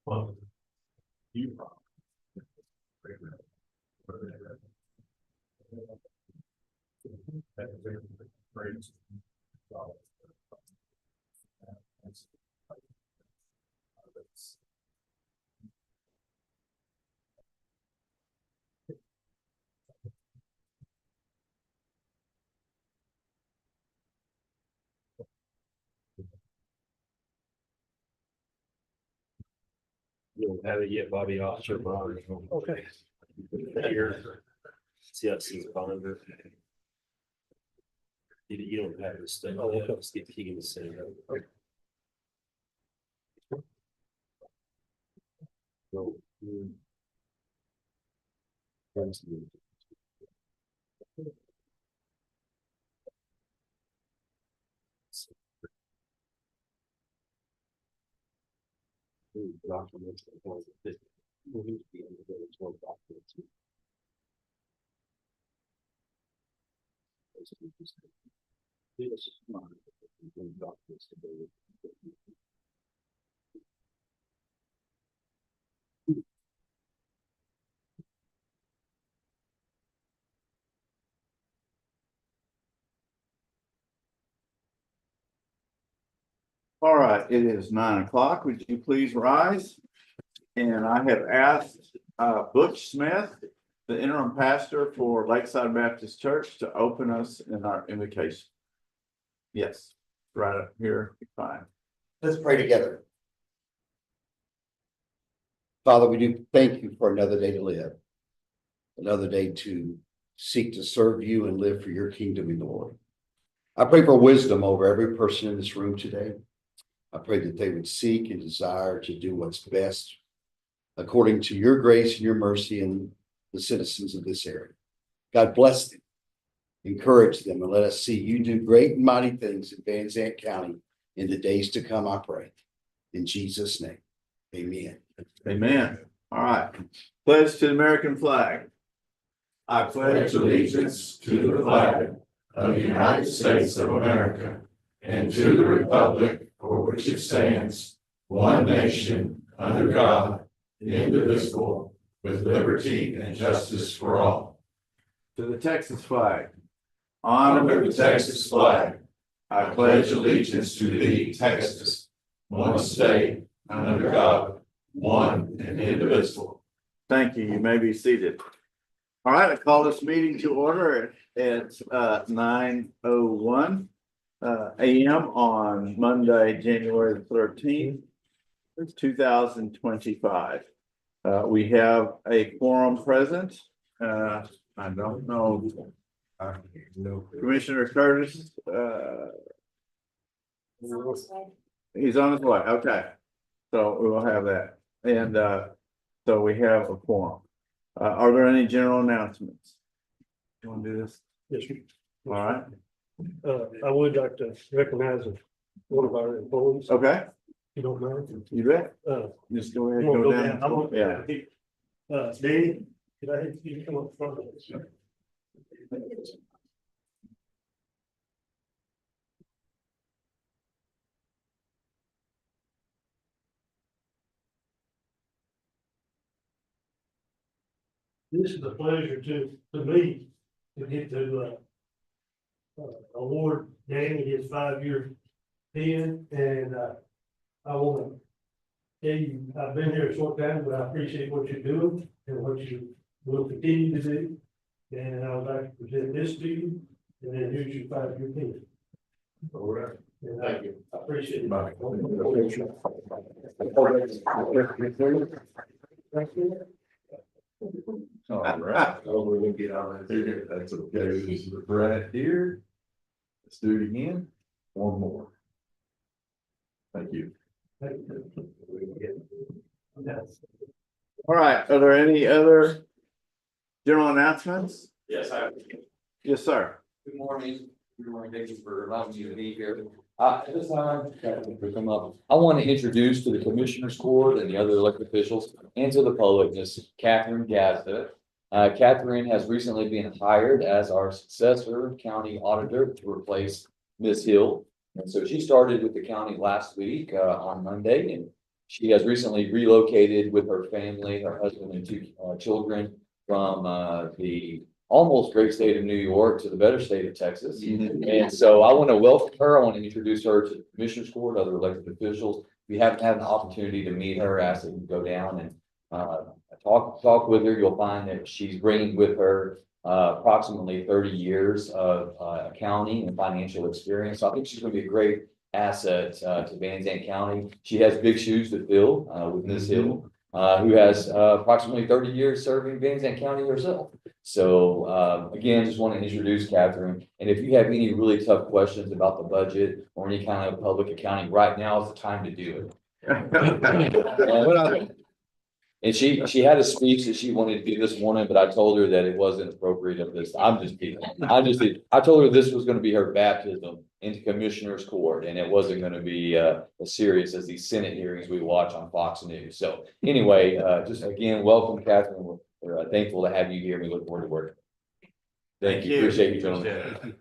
Well, you. You don't have it yet, Bobby. Officer Bobby. Okay. Here. See, I've seen Bonder. You don't have this stuff. Oh, okay. Let's get Keegan to send it over. So, documents. All right, it is 9 o'clock. Would you please rise? And I have asked Butch Smith, the interim pastor for Lakeside Baptist Church, to open us in our invocation. Yes, right up here, fine. Let's pray together. Father, we do thank you for another day to live, another day to seek to serve you and live for your kingdom in the Lord. I pray for wisdom over every person in this room today. I pray that they would seek and desire to do what's best according to your grace and your mercy and the citizens of this area. God bless them, encourage them, and let us see you do great and mighty things in Van Zandt County in the days to come, I pray. In Jesus' name, amen. Amen. All right. Pledge to the American flag. I pledge allegiance to the flag of the United States of America and to the republic for which it stands, one nation, under God, indivisible, with liberty and justice for all. To the Texas flag. Under the Texas flag, I pledge allegiance to thee, Texas, one state, under God, one and indivisible. Thank you. You may be seated. All right, I call this meeting to order at 9:01 a.m. on Monday, January the 13th, 2025. We have a quorum present. I don't know. Commissioner Curtis. He's on his way. Okay. So we will have that. And so we have a quorum. Are there any general announcements? You want to do this? Yes, sir. All right. I would like to recognize one of our employees, if Okay. you don't mind. You bet. Just go ahead and go down. Yeah. Danny, could I have you come up front? This is a pleasure to me to get to award Danny his 5-year pen, and I want to tell you, I've been here a short time, but I appreciate what you're doing and what you will continue to do. And I would like to present this to you, and then here's your 5-year pen. All right. And Thank you. I appreciate it. Bye. All right. Oh, we're gonna get out of here. That's okay. This is Brad here. Let's do it again. One more. Thank you. All right. Are there any other general announcements? Yes, I. Yes, sir. Good morning. Good morning. Thank you for allowing me to be here. At this time, I want to introduce to the Commissioners Court and the other elected officials and to the public, Ms. Catherine Gazda. Catherine has recently been hired as our successor county auditor to replace Ms. Hill. And so she started with the county last week on Monday, and She has recently relocated with her family, her husband and two children from the almost great state of New York to the better state of Texas. And so I want to welcome her. I want to introduce her to the Commissioners Court, other elected officials. If you haven't had an opportunity to meet her, ask that you go down and talk with her. You'll find that she's bringing with her approximately 30 years of accounting and financial experience. So I think she's going to be a great asset to Van Zandt County. She has big shoes to fill with Ms. Hill, who has approximately 30 years serving Van Zandt County herself. So again, just want to introduce Catherine. And if you have any really tough questions about the budget or any kind of public accounting, right now is the time to do it. And she had a speech that she wanted to do this morning, but I told her that it wasn't appropriate of this. I'm just kidding. I told her this was going to be her baptism into Commissioners Court, and it wasn't going to be as serious as these Senate hearings we watch on Fox News. So anyway, just again, welcome, Catherine. We're thankful to have you here. We look forward to working. Thank you. Appreciate you, gentlemen.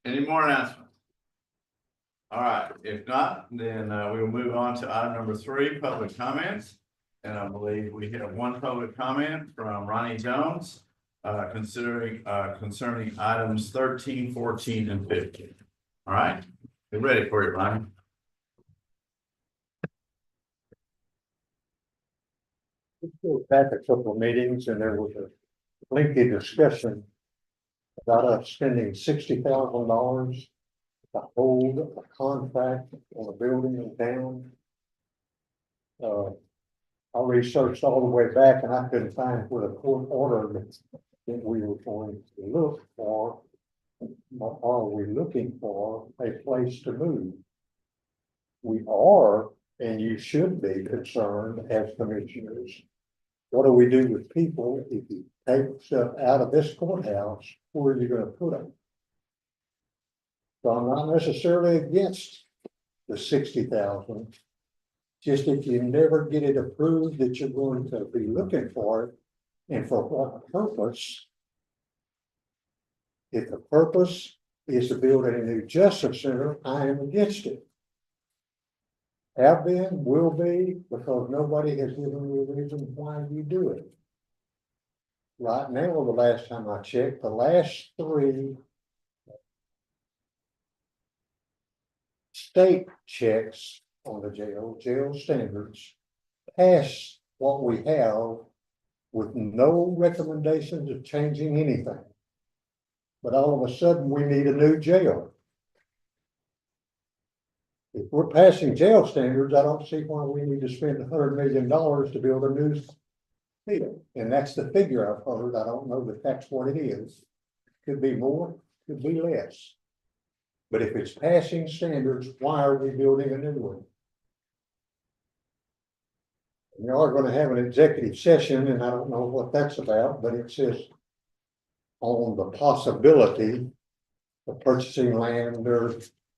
Any more announcements? All right, if not, then we will move on to item number 3, public comments. And I believe we have one public comment from Ronnie Jones concerning items 13, 14, and 15. All right, we're ready for you, Ronnie. Back a couple of meetings and there was a lengthy discussion about us spending $60,000 to hold a contract on a building in town. I researched all the way back and I couldn't find where the court order that we were going to look for. Are we looking for a place to move? We are, and you should be concerned as commissioners. What do we do with people if you take stuff out of this courthouse? Where are you going to put them? So I'm not necessarily against the 60,000. Just if you never get it approved that you're going to be looking for it, and for what purpose? If the purpose is to build a new justice center, I am against it. Have been, will be, because nobody has given me a reason why you do it. Right now, the last time I checked, the last 3 state checks on the jail standards pass what we have with no recommendations of changing anything. But all of a sudden, we need a new jail. If we're passing jail standards, I don't see why we need to spend $100 million to build a new jail. And that's the figure I've heard. I don't know that that's what it is. Could be more, could be less. But if it's passing standards, why are we building a new one? We are going to have an executive session, and I don't know what that's about, but it says on the possibility of purchasing land, or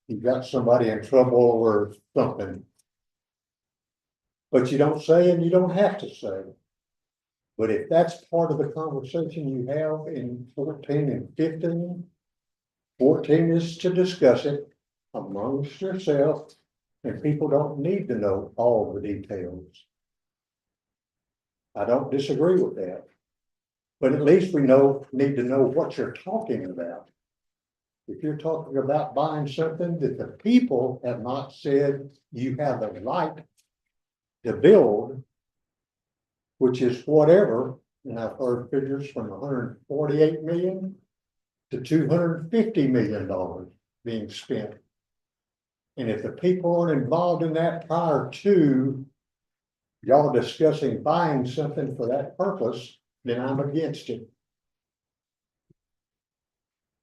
you've got somebody in trouble or something. But you don't say, and you don't have to say. But if that's part of the conversation you have in 14 and 15, 14 is to discuss it amongst yourself, and people don't need to know all the details. I don't disagree with that. But at least we need to know what you're talking about. If you're talking about buying something that the people have not said you have the right to build, which is whatever, and I've heard figures from 148 million to $250 million being spent. And if the people aren't involved in that prior to y'all discussing buying something for that purpose, then I'm against it.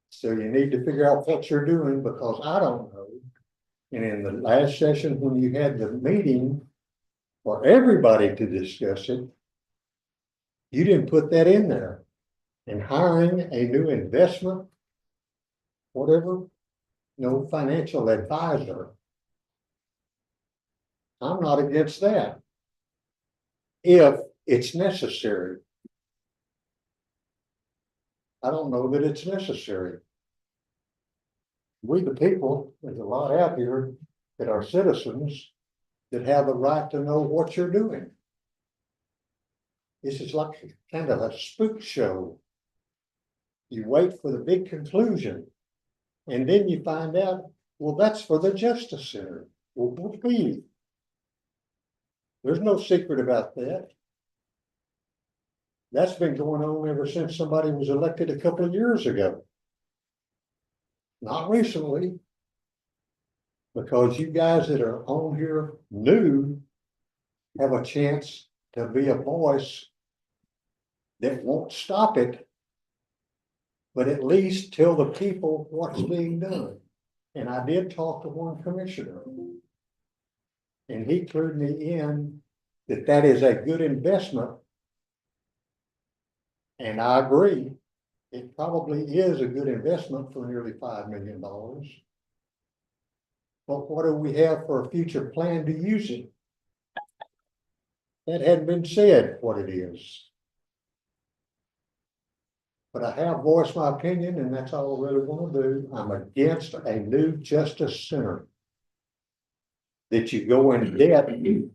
So you need to figure out what you're doing, because I don't know. And in the last session, when you had the meeting for everybody to discuss it, you didn't put that in there. And hiring a new investment, whatever, no financial advisor. I'm not against that, if it's necessary. I don't know that it's necessary. We the people, there's a lot out here that are citizens that have the right to know what you're doing. This is like kind of a spook show. You wait for the big conclusion. And then you find out, well, that's for the Justice Center. Well, please. There's no secret about that. That's been going on ever since somebody was elected a couple of years ago. Not recently. Because you guys that are on here new have a chance to be a voice that won't stop it, but at least tell the people what's being done. And I did talk to one commissioner. And he clued me in that that is a good investment. And I agree, it probably is a good investment for nearly $5 million. But what do we have for a future plan to use it? That hadn't been said what it is. But I have voiced my opinion, and that's all I really want to do. I'm against a new justice center. That you go in debt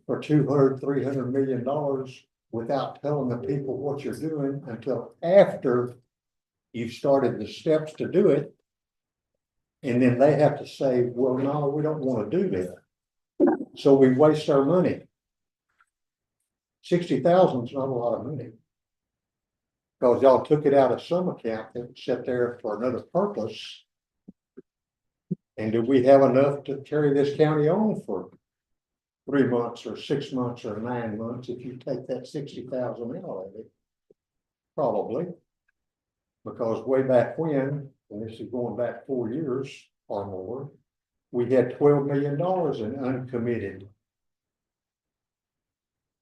for $200–300 million without telling the people what you're doing until after you've started the steps to do it. And then they have to say, well, no, we don't want to do that. So we waste our money. 60,000 is not a lot of money. Because y'all took it out of some account that sat there for another purpose. And do we have enough to carry this county on for 3 months or 6 months or 9 months if you take that 60,000 out of it? Probably. Because way back when, and this is going back 4 years or more, we had $12 million in uncommitted.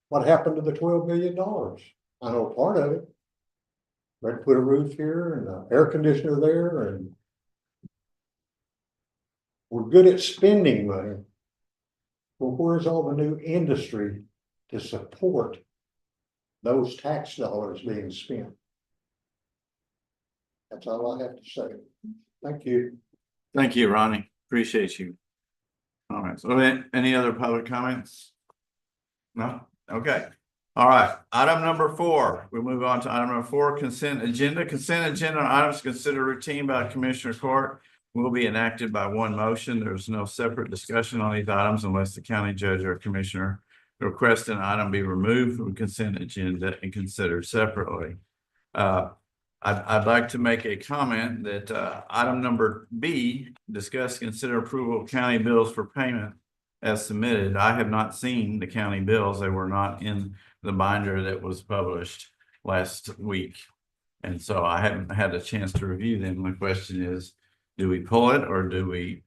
What happened to the $12 million? I know part of it. They put a roof here and an air conditioner there, and we're good at spending money. Well, where's all the new industry to support those tax dollars being spent? That's all I have to say. Thank you. Thank you, Ronnie. Appreciate you. All right, so any other public comments? No? Okay. All right, item number 4. We move on to item number 4, consent agenda. Consent agenda items considered routine by Commissioner Court will be enacted by one motion. There's no separate discussion on these items unless the county judge or commissioner requests an item be removed from consent agenda and considered separately. I'd like to make a comment that item number B, discuss, consider approval of county bills for payment as submitted. I have not seen the county bills. They were not in the binder that was published last week. And so I haven't had a chance to review them. The question is, do we pull it or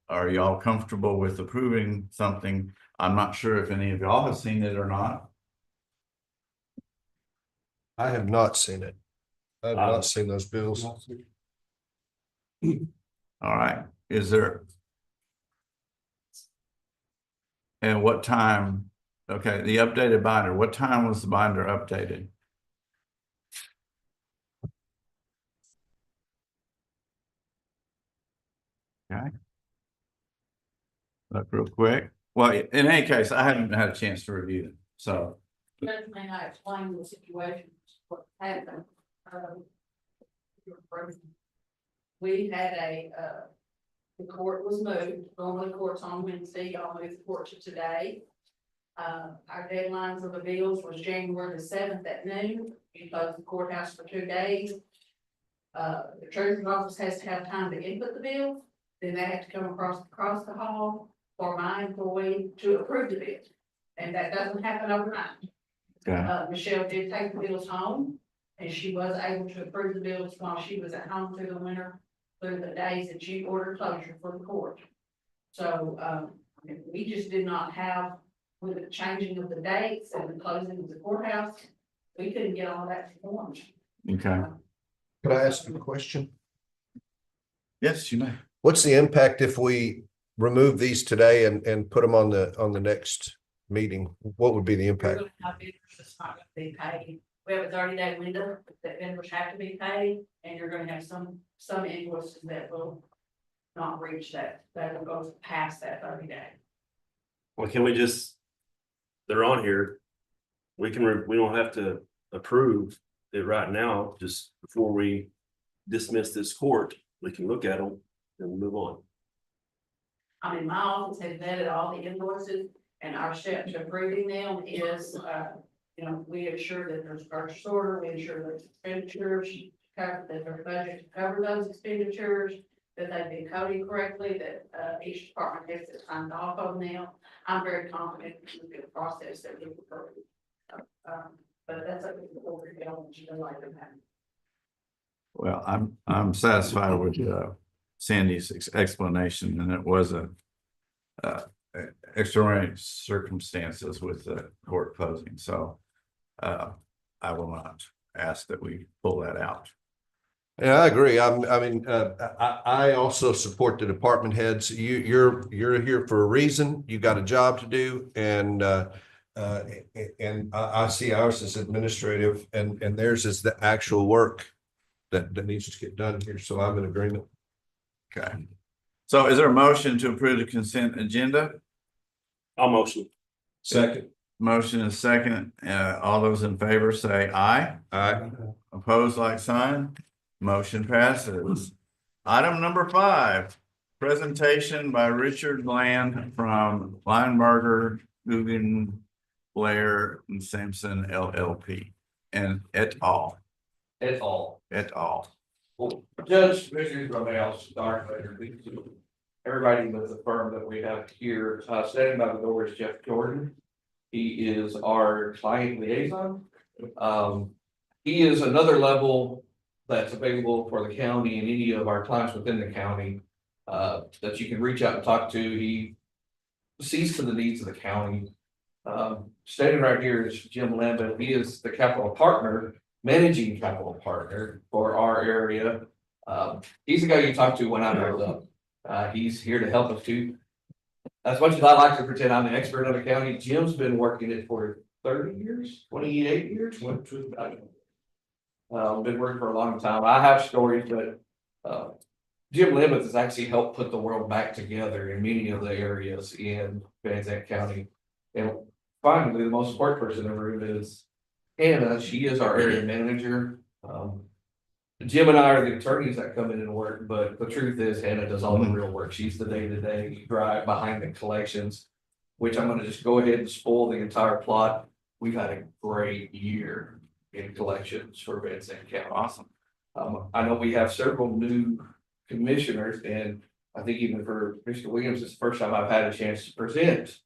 are y'all comfortable with approving something? I'm not sure if any of y'all have seen it or not. I have not seen it. I have not seen those bills. All right, is there? And what time? Okay, the updated binder, what time was the binder updated? Okay. Look real quick. Well, in any case, I haven't had a chance to review it, so. Judge, may I explain the situation, what happened? We had the court was moved, normally the court's on Wednesday, y'all moved the court to today. Our deadlines of the bills was January the 7th at noon. We closed the courthouse for 2 days. The treasurer's office has to have time to input the bill, then they have to come across the hall for my employee to approve the bill. And that doesn't happen overnight. Okay. Michelle did take the bills home, and she was able to approve the bills while she was at home through the winter, through the days that she ordered closure for the court. So we just did not have, with the changing of the dates and the closing of the courthouse, we couldn't get all that performed. Okay. Could I ask you a question? Yes, you may. What's the impact if we remove these today and put them on the next meeting? What would be the You're impact? gonna have vendors that's not gonna be paid. We have a 30-day window that vendors have to be paid, and you're gonna have some invoices that will not reach that, that'll go past that 30 day. Well, can we just, they're on here. We can, we don't have to approve it right now, just before we dismiss this court, we can look at them and move on. I mean, my office has vetted all the invoices, and our step to approving them is, you know, we ensure that there's purchase order, we ensure there's expenditures, cover, that there's budget to cover those expenditures, that they've been coded correctly, that, each department gets it signed off on them. I'm very confident in the process that we've approved. But that's up to the board, you know, you like that. Well, I'm satisfied with Sandy's explanation, and it was a extraordinary circumstances with the court closing, so I will not ask that we pull that out. Yeah, I agree. I also support the department heads. You're here for a reason. You got a job to do, and I see ours as administrative, and theirs is the actual work that needs to get done here. So I'm in agreement. Okay. So is there a motion to approve the consent agenda? I'll motion. Second. Motion is second. All those in favor say aye. Aye. Opposed, like sign. Motion passes. Item number 5, presentation by Richard Land from Linebarger, Guggen, Blair, and Sampson LLP and et al. At all. Et al. Well, Judge, Commissioners, I'll start later. Everybody with the firm that we have here, standing by the door is Jeff Jordan. He is our client liaison. He is another level that's available for the county and any of our clients within the county that you can reach out and talk to. He sees to the needs of the county. Standing right here is Jim Lambert. He is the capital partner, managing capital partner for our area. He's the guy you talk to when I mess up. He's here to help us too. As much as I like to pretend I'm the expert of the county, Jim's been working it for 30 years, 28 years. Been working for a long time. I have stories, but Jim Lemons has actually helped put the world back together in many of the areas in Van Zandt County. And finally, the most important person in the room is Hannah. She is our area manager. Jim and I are the attorneys that come in and work, but the truth is Hannah does all the real work. She's the day-to-day drive behind the collections, which I'm gonna just go ahead and spoil the entire plot. We've had a great year in collections for Van Zandt County. Awesome. I know we have several new commissioners, and I think even for Mr. Williams, it's the first time I've had a chance to present.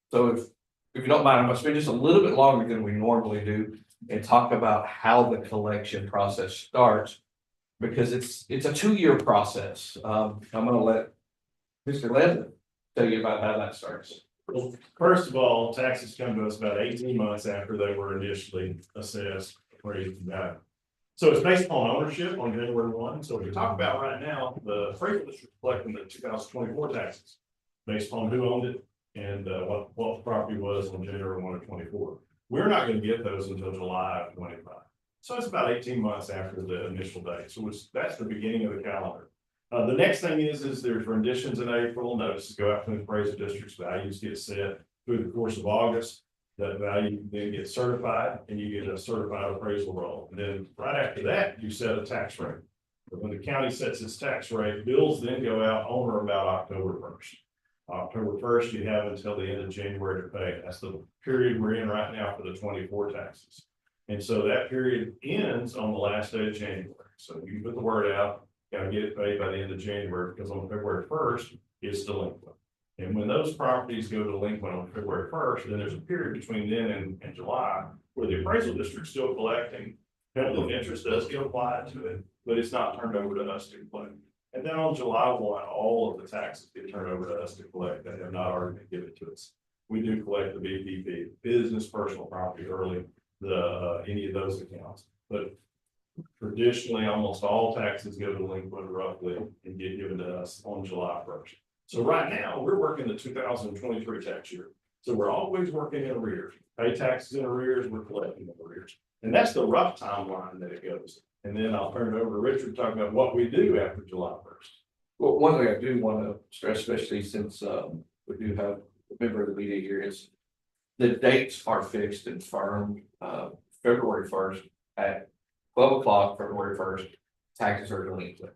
So if you don't mind, I'm gonna spend just a little bit longer than we normally do and talk about how the collection process starts, because it's a 2-year process. I'm gonna let Mr. Levin tell you about how that starts. Well, first of all, taxes come to us about 18 months after they were initially assessed, appraised, and valued. So it's based upon ownership on January 1. So what you're talking about right now, the appraisal is reflecting the 2024 taxes based upon who owned it and what the property was on January 1 of 24. We're not going to get those until July of 25. So it's about 18 months after the initial date. So that's the beginning of the calendar. The next thing is there's renditions in April, notices go out from the appraisal district's values get set through the course of August. That value then gets certified and you get a certified appraisal roll. And then right after that, you set a tax rate. But when the county sets its tax rate, bills then go out on or about October 1st. October 1st, you have until the end of January to pay. That's the period we're in right now for the 24 taxes. And so that period ends on the last day of January. So you put the word out, got to get it paid by the end of January, because on February 1st, it's delinquent. And when those properties go delinquent on February 1st, then there's a period between then and July where the appraisal district's still collecting. Penalty of interest does get applied to it, but it's not turned over to us to collect. And then on July 1, all of the taxes get turned over to us to collect that have not already been given to us. We do collect the BPP, business personal property early, any of those accounts. But traditionally, almost all taxes go delinquent roughly and get given to us on July 1st. So right now, we're working the 2023 tax year. So we're always working in arrears. Pay taxes in arrears, we're collecting in arrears. And that's the rough timeline that it goes. And then I'll turn it over to Richard to talk about what we do after July 1st. Well, one thing I do want to stress, especially since we do have a member of the media here, is the dates are fixed and firm. February 1st at 12 o'clock, February 1st, taxes are delinquent.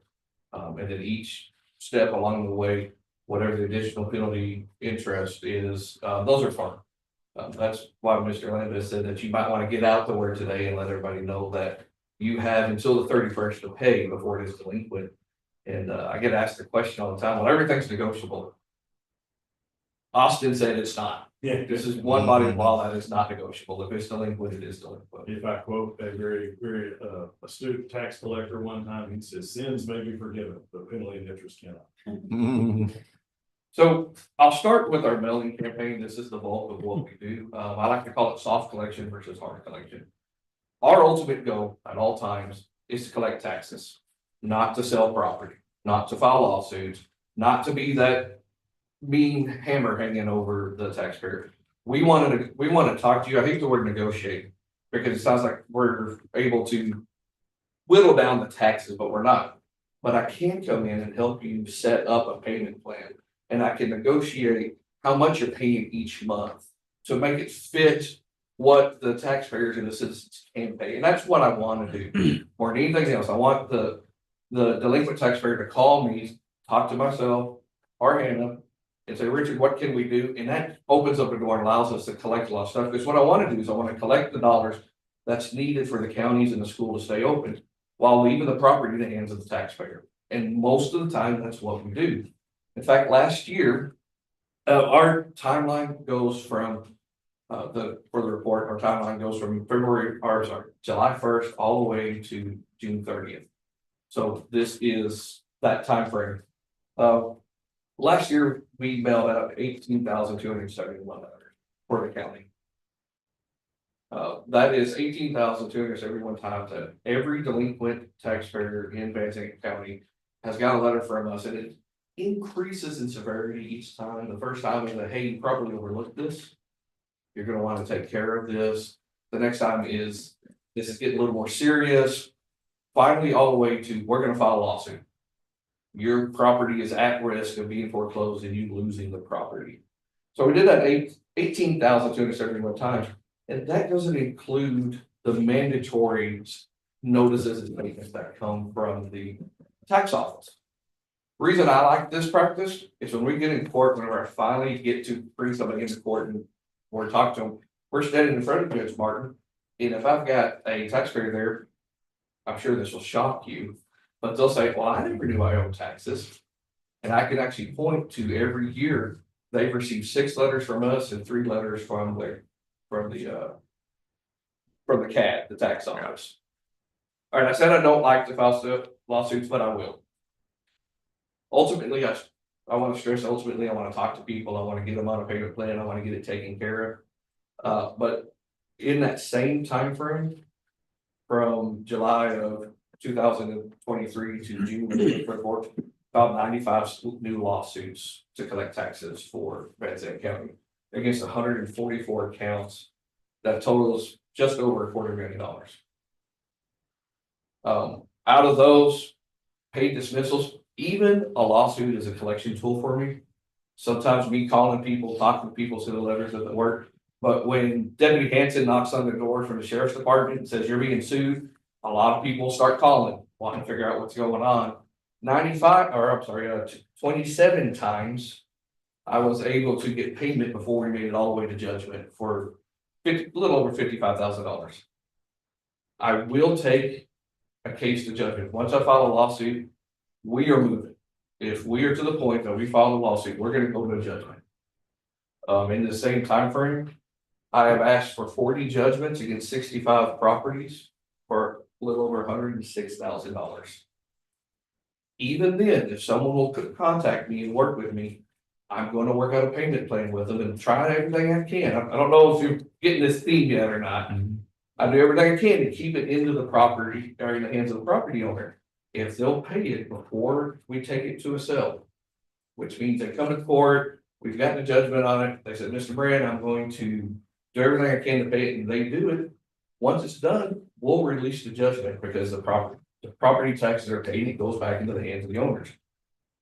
And then each step along the way, whatever the additional penalty interest is, those are firm. That's why Mr. Landis said that you might want to get out the word today and let everybody know that you have until the 31st to pay before it is delinquent. And I get asked the question all the time, well, everything's negotiable. Austin said it's not. Yeah. This is one body of law that is not negotiable. If it's delinquent, it is delinquent. If I quote a very astute tax collector one time, he says, sins may be forgiven, but penalty and interest cannot. So I'll start with our mailing campaign. This is the bulk of what we do. I like to call it soft collection versus hard collection. Our ultimate goal at all times is to collect taxes, not to sell property, not to file lawsuits, not to be that mean hammer hanging over the taxpayer. We want to talk to you. I hate the word negotiate because it sounds like we're able to whittle down the taxes, but we're not. But I can come in and help you set up a payment plan. And I can negotiate how much you're paying each month to make it fit what the taxpayers and the citizens can pay. And that's what I want to do more than anything else. I want the delinquent taxpayer to call me, talk to myself or Hannah and say, Richard, what can we do? And that opens up a door and allows us to collect a lot of stuff. Because what I want to do is I want to collect the dollars that's needed for the counties and the school to stay open while leaving the property in the hands of the taxpayer. And most of the time, that's what we do. In fact, last year, our timeline goes from for the report, our timeline goes from July 1st all the way to June 30th. So this is that time frame. Last year, we mailed out 18,271 letters for the county. That is 18,271 times that every delinquent taxpayer in Van Zandt County has got a letter from us, and it increases in severity each time. The first time is that, hey, you probably overlooked this. You're going to want to take care of this. The next time is this is getting a little more serious. Finally, all the way to we're going to file a lawsuit. Your property is at risk of being foreclosed and you losing the property. So we did that 18,271 times, and that doesn't include the mandatory notices and statements that come from the tax office. Reason I like this practice is when we get in court, whenever I finally get to bring somebody into court and we're talking to them, we're standing in front of Judge Martin. And if I've got a taxpayer there, I'm sure this will shock you, but they'll say, well, I never knew I owed taxes. And I can actually point to every year they've received 6 letters from us and 3 letters from the CAD, the tax office. All right, I said I don't like to file lawsuits, but I will. Ultimately, I want to stress, ultimately, I want to talk to people. I want to get them on a payment plan. I want to get it taken care of. But in that same time frame, from July of 2023 to June of 2024, about 95 new lawsuits to collect taxes for Van Zandt County against 144 accounts. That totals just over $250,000. Out of those paid dismissals, even a lawsuit is a collection tool for me. Sometimes me calling people, talking to people, sending letters doesn't work. But when Deputy Hanson knocks on the door from the sheriff's department and says you're being sued, a lot of people start calling, wanting to figure out what's going on. 27 times I was able to get payment before we made it all the way to judgment for a little over $55,000. I will take a case to judgment. Once I file a lawsuit, we are moving. If we are to the point that we file a lawsuit, we're going to go to judgment. In the same time frame, I have asked for 40 judgments against 65 properties for a little over $106,000. Even then, if someone will contact me and work with me, I'm going to work out a payment plan with them and try everything I can. I don't know if you're getting this theme yet or not. I do everything I can to keep it into the property or in the hands of the property owner. If they'll pay it before we take it to a sale, which means they come to court, we've gotten a judgment on it. They said, Mr. Brand, I'm going to do everything I can to pay it, and they do it. Once it's done, we'll release the judgment because the property taxes are paid, it goes back into the hands of the owners.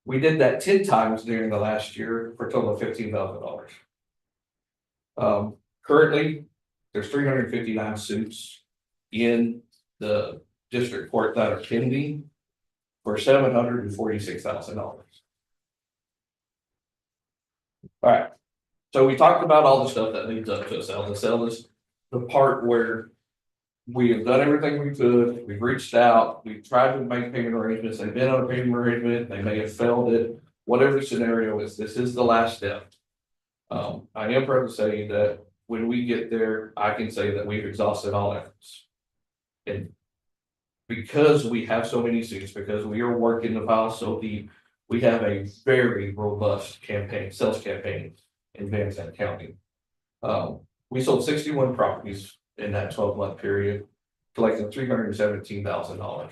We did that 10 times during the last year for a total of $15,000. Currently, there's 359 suits in the district court that are pending for $746,000. All right, so we talked about all the stuff that leads up to a sale. The sale is the part where we have done everything we could, we've reached out, we've tried to make payment arrangements, they've been on a payment arrangement, they may have failed it, whatever the scenario is, this is the last step. I am proud to say that when we get there, I can say that we've exhausted all efforts. And because we have so many suits, because we are working the file so deep, we have a very robust campaign, sales campaign in Van Zandt County. We sold 61 properties in that 12-month period, collecting $317,000.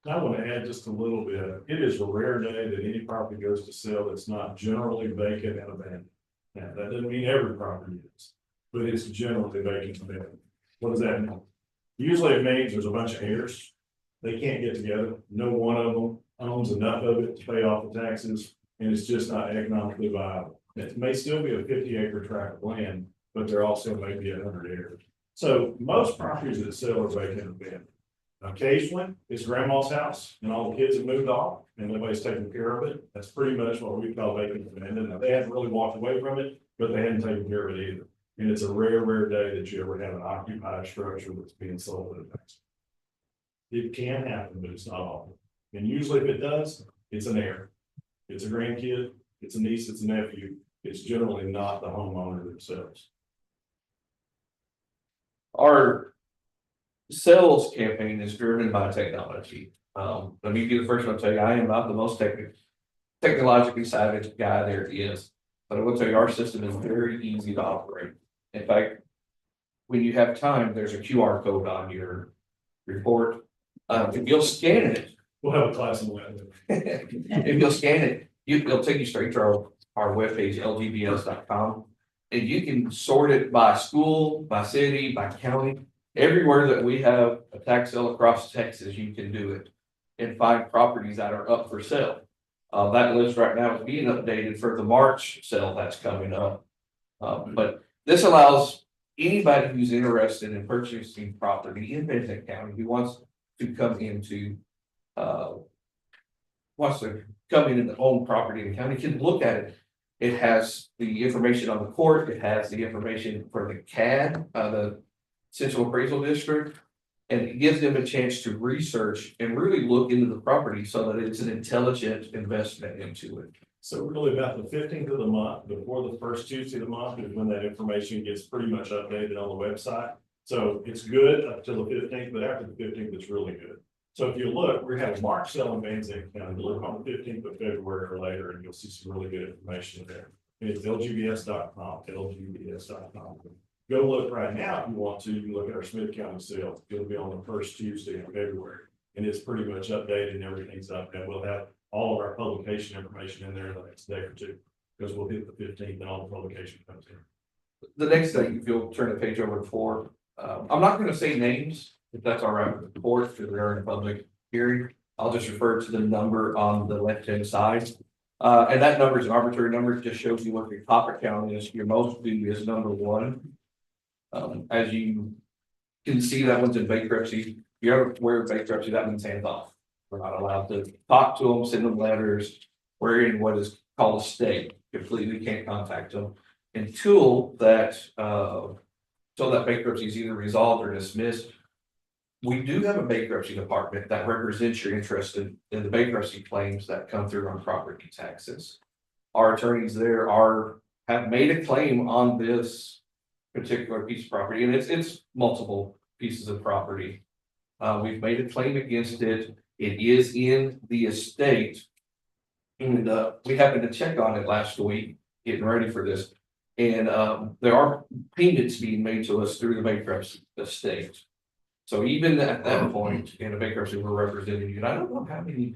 I want to add just a little bit. It is a rare day that any property goes to sale that's not generally vacant and abandoned. Now, that doesn't mean every property is, but it's generally vacant and abandoned. What does that mean? Usually it means there's a bunch of heirs. They can't get together. No one of them owns enough of it to pay off the taxes, and it's just not economically viable. It may still be a 50-acre tract of land, but there also may be 100 heirs. So most properties that sell are vacant and abandoned. Occasionally, it's grandma's house and all the kids have moved off and nobody's taking care of it. That's pretty much what we call vacant and abandoned. Now, they haven't really walked away from it, but they hadn't taken care of it either. And it's a rare, rare day that you ever have an occupied structure that's being sold at a tax. It can happen, but it's not often. And usually if it does, it's an heir. It's a grandkid, it's a niece, it's a nephew. It's generally not the homeowner themselves. Our sales campaign is driven by technology. Let me be the first one to tell you, I am not the most technologically savvy guy there is, but I will tell you, our system is very easy to operate. In fact, when you have time, there's a QR code on your report. If you'll scan it, We'll have a class on that. if you'll scan it, it'll take you straight to our webpage, lgbs.com. And you can sort it by school, by city, by county. Everywhere that we have a tax sale across Texas, you can do it and find properties that are up for sale. That list right now is being updated for the March sale that's coming up. But this allows anybody who's interested in purchasing property in Van Zandt County who wants to come into and own property in the county can look at it. It has the information on the court, it has the information for the CAD, the Central Appraisal District, and it gives them a chance to research and really look into the property so that it's an intelligent investment into it. So really about the 15th of the month, before the first Tuesday of the month is when that information gets pretty much updated on the website. So it's good up till the 15th, but after the 15th, it's really good. So if you look, we're having March sale in Van Zandt County. Look on the 15th of February or later, and you'll see some really good information there. And it's lgbs.com, lgbs.com. Go look right now if you want to. You can look at our Smith County sale. It'll be on the first Tuesday in February. And it's pretty much updated and everything's up. And we'll have all of our publication information in there the next day or two, because we'll hit the 15th and all the publication comes in. The next thing, if you'll turn the page over for, I'm not going to say names, if that's all right with the court, because we are in a public hearing. I'll just refer to the number on the left-hand side. And that number is an arbitrary number. It just shows you what your top account is. Your most due is number 1. As you can see, that one's in bankruptcy. If you're aware of bankruptcy, that means hands off. We're not allowed to talk to them, send them letters. We're in what is called a stay. Completely can't contact them until that bankruptcy is either resolved or dismissed. We do have a bankruptcy department that represents your interest in the bankruptcy claims that come through on property taxes. Our attorneys there have made a claim on this particular piece of property, and it's multiple pieces of property. We've made a claim against it. It is in the estate. And we happened to check on it last week, getting ready for this. And there are payments being made to us through the bankruptcy estate. So even at that point in a bankruptcy, we're representing you. And I don't know how many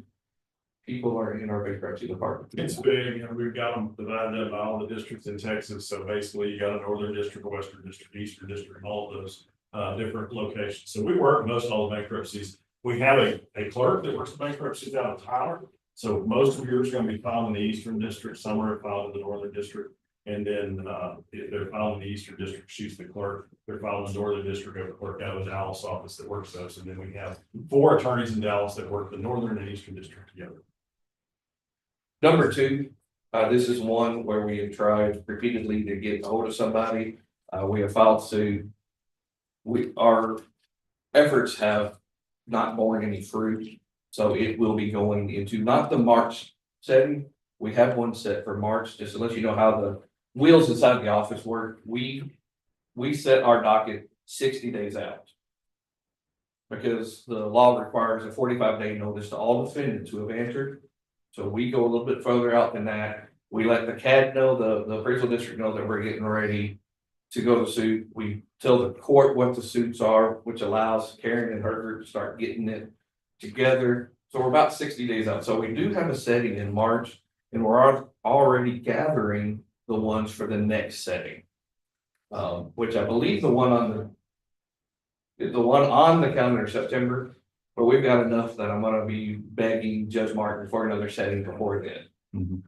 people are in our bankruptcy department. It's big, and we've got them divided up by all the districts in Texas. So basically you got a northern district, a western district, eastern district, and all of those different locations. So we work most all the bankruptcies. We have a clerk that works the bankruptcies out of Tyler. So most of yours are gonna be filed in the Eastern District, some are filed in the Northern District. And then, if they're filed in the Eastern District, she's the clerk, they're filed in the Northern District, we have a clerk out of the Dallas office that works those, and then we have 4 attorneys in Dallas that work the Northern and Eastern District together. Number two, this is one where we have tried repeatedly to get hold of somebody. We have filed suit. Our efforts have not borne any fruit, so it will be going into not the March setting. We have one set for March, just to let you know how the wheels inside the office work. We set our docket 60 days out. Because the law requires a 45-day notice to all defendants who have entered. So we go a little bit further out than that. We let the CAD know, the appraisal district know that we're getting ready to go to suit. We tell the court what the suits are, which allows Karen and her group to start getting it together. So we're about 60 days out. So we do have a setting in March, and we're already gathering the ones for the next setting. Which I believe the one on the calendar is September, but we've got enough that I'm gonna be begging Judge Martin for another setting before then.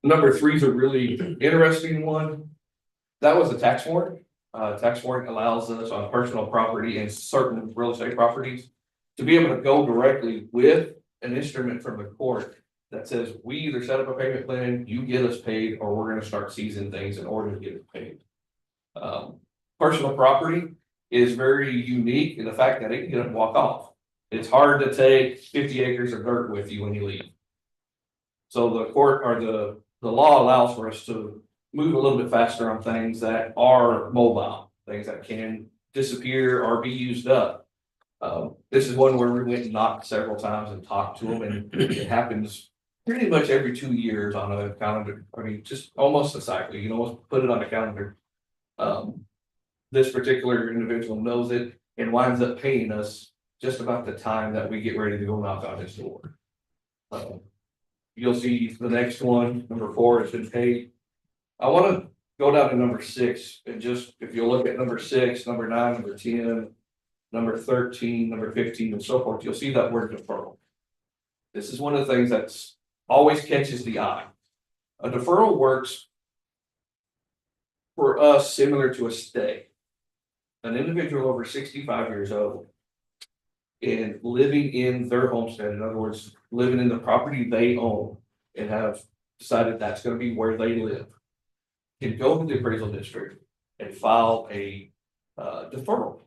Number three is a really interesting one. That was a tax warrant. Tax warrant allows us on personal property and certain real estate properties to be able to go directly with an instrument from the court that says, we either set up a payment plan, you get us paid, or we're gonna start seizing things in order to get it paid. Personal property is very unique in the fact that it can get up and walk off. It's hard to take 50 acres of dirt with you when you leave. So the court or the law allows for us to move a little bit faster on things that are mobile, things that can disappear or be used up. This is one where we went and knocked several times and talked to them, and it happens pretty much every 2 years on a calendar. I mean, just almost a cycle, you know, put it on a calendar. This particular individual knows it and winds up paying us just about the time that we get ready to go knock on his door. You'll see the next one, number 4, has been paid. I want to go down to number 6, and just, if you look at number 6, number 9, number 10, number 13, number 15, and so forth, you'll see that word deferral. This is one of the things that's always catches the eye. A deferral works for us similar to a stay. An individual over 65 years old and living in their homestead, in other words, living in the property they own and have decided that's going to be where they live, can go to the appraisal district and file a deferral.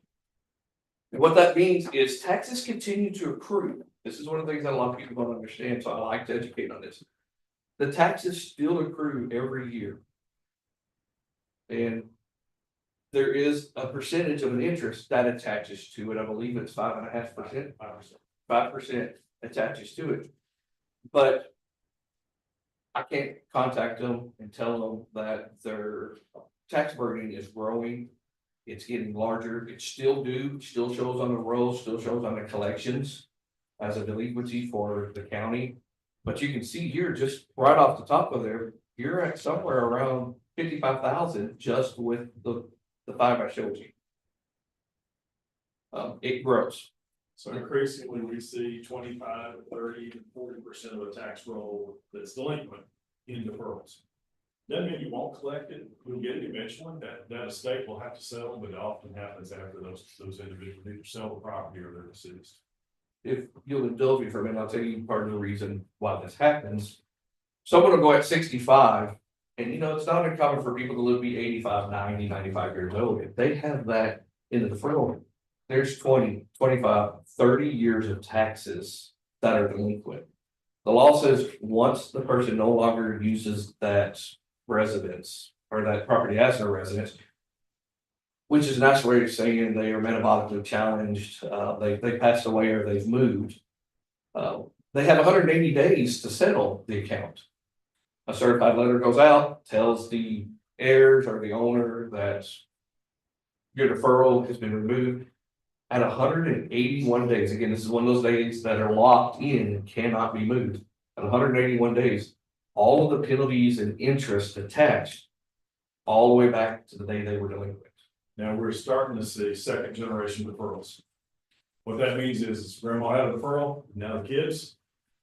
And what that means is taxes continue to accrue. This is one of the things that a lot of people don't understand, so I like to educate on this. The taxes still accrue every year. And there is a percentage of an interest that attaches to it. I believe it's 5.5%. 5% attaches to it. But I can't contact them and tell them that their tax burden is growing. It's getting larger. It's still due, still shows on the rolls, still shows on the collections as a delinquency for the county. But you can see here, just right off the top of there, you're at somewhere around 55,000 just with the 5 I showed you. It grows. So increasingly, we see 25, 30, 40% of the tax roll that's delinquent in deferrals. Doesn't mean you won't collect it, we'll get it eventually, that estate will have to sell, but it often happens after those individuals either sell the property or they're deceased. If you'll indulge me for a minute, I'll tell you part of the reason why this happens. Someone will go at 65, and you know, it's not uncommon for people to live be 85, 90, 95 years old. If they have that in the deferral, there's 20, 25, 30 years of taxes that are delinquent. The law says once the person no longer uses that residence or that property as their residence, which is a nice way of saying they are metabolically challenged, they passed away or they've moved, they have 180 days to settle the account. A certified letter goes out, tells the heirs or the owner that your deferral has been removed. At 181 days, again, this is one of those days that are locked in and cannot be moved. At 181 days, all of the penalties and interest attached all the way back to the day they were delinquent. Now we're starting to see 2nd generation deferrals. What that means is grandma had a deferral, now the kids,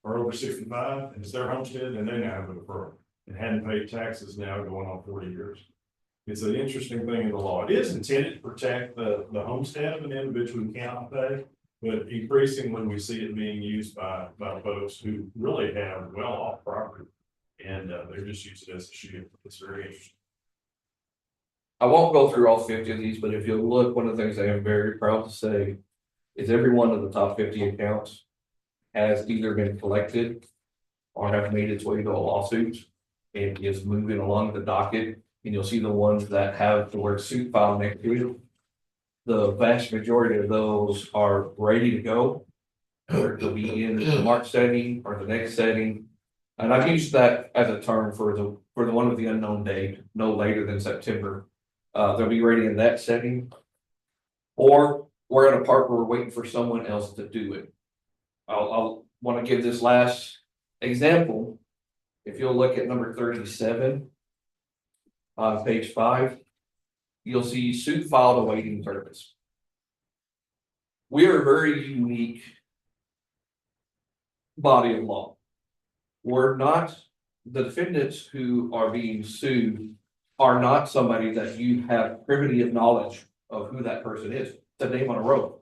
are over 65 and it's their homestead, and they now have a deferral and hadn't paid taxes now going on 40 years. It's an interesting thing in the law. It is intended to protect the homestead of an individual who cannot pay, but increasingly we see it being used by folks who really have well-off property, and they're just using it as a shield. It's very interesting. I won't go through all 50 of these, but if you look, one of the things I am very proud to say is every one of the top 50 accounts has either been collected or have made its way to a lawsuit and is moving along the docket. And you'll see the ones that have the word suit filed next to it. The vast majority of those are ready to go. Or to be in the March setting or the next setting. And I've used that as a term for the one with the unknown date, no later than September. They'll be ready in that setting. Or we're at a part where we're waiting for someone else to do it. I'll want to give this last example. If you'll look at number 37. On page 5, you'll see suit filed awaiting service. We are a very unique body of law. We're not, the defendants who are being sued are not somebody that you have privity of knowledge of who that person is. It's a name on a road.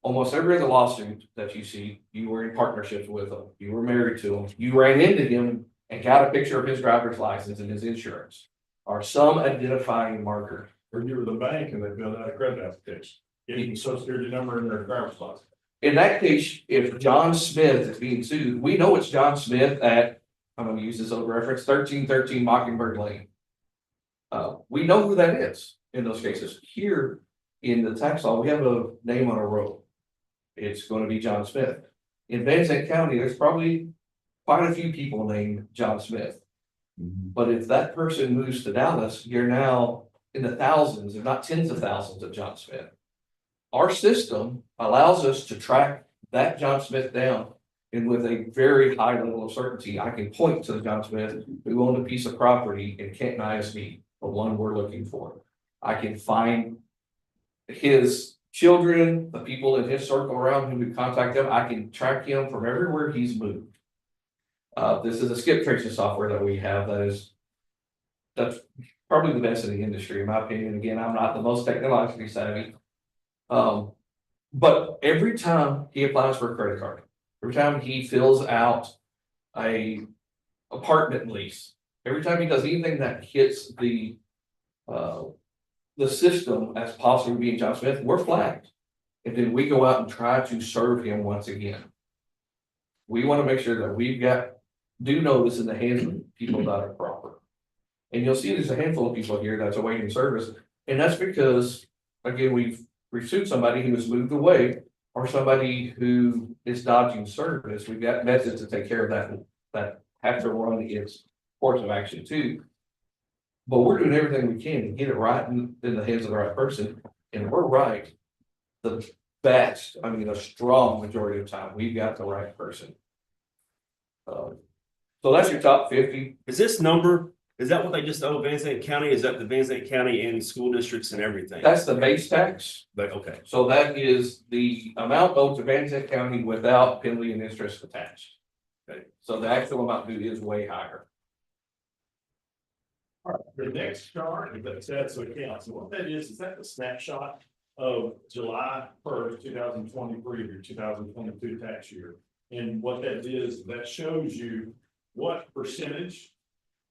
Almost every other lawsuit that you see, you were in partnerships with them, you were married to him, you ran into him and got a picture of his driver's license and his insurance. Or some identifying marker. Or you were the bank and they filled out a credit application, getting the social security number in their driver's license. In that case, if John Smith is being sued, we know it's John Smith at, I'm gonna use this old reference, 1313 Mockingbird Lane. We know who that is in those cases. Here in the tax law, we have a name on a road. It's gonna be John Smith. In Van Zandt County, there's probably quite a few people named John Smith. But if that person moves to Dallas, you're now in the thousands, if not tens of thousands of John Smith. Our system allows us to track that John Smith down. And with a very high level of certainty, I can point to the John Smith who owned a piece of property in Canton ISD, the one we're looking for. I can find his children, the people in his circle around who would contact them. I can track him from everywhere he's moved. This is a skip tracing software that we have that's probably the best in the industry, in my opinion. Again, I'm not the most technologically savvy. But every time he applies for a credit card, every time he fills out a apartment lease, every time he does anything that hits the system as possibly being John Smith, we're flagged. And then we go out and try to serve him once again. We want to make sure that we've got due notice in the hands of people that are proper. And you'll see there's a handful of people here that's awaiting service. And that's because, again, we've sued somebody who has moved away or somebody who is dodging service. We've got methods to take care of that have to run its course of action too. But we're doing everything we can to get it right in the hands of the right person. And we're right. The best, I mean, a strong majority of the time, we've got the right person. So that's your top 50. Is this number, is that what they just owe Van Zandt County? Is that the Van Zandt County and school districts and everything? That's the base tax. But, okay. So that is the amount owed to Van Zandt County without penalty and interest attached. Okay, so the actual amount due is way higher. All right, the next chart, that's account. So what that is that the snapshot of July 1st, 2023 of your 2022 tax year. And what that is, that shows you what percentage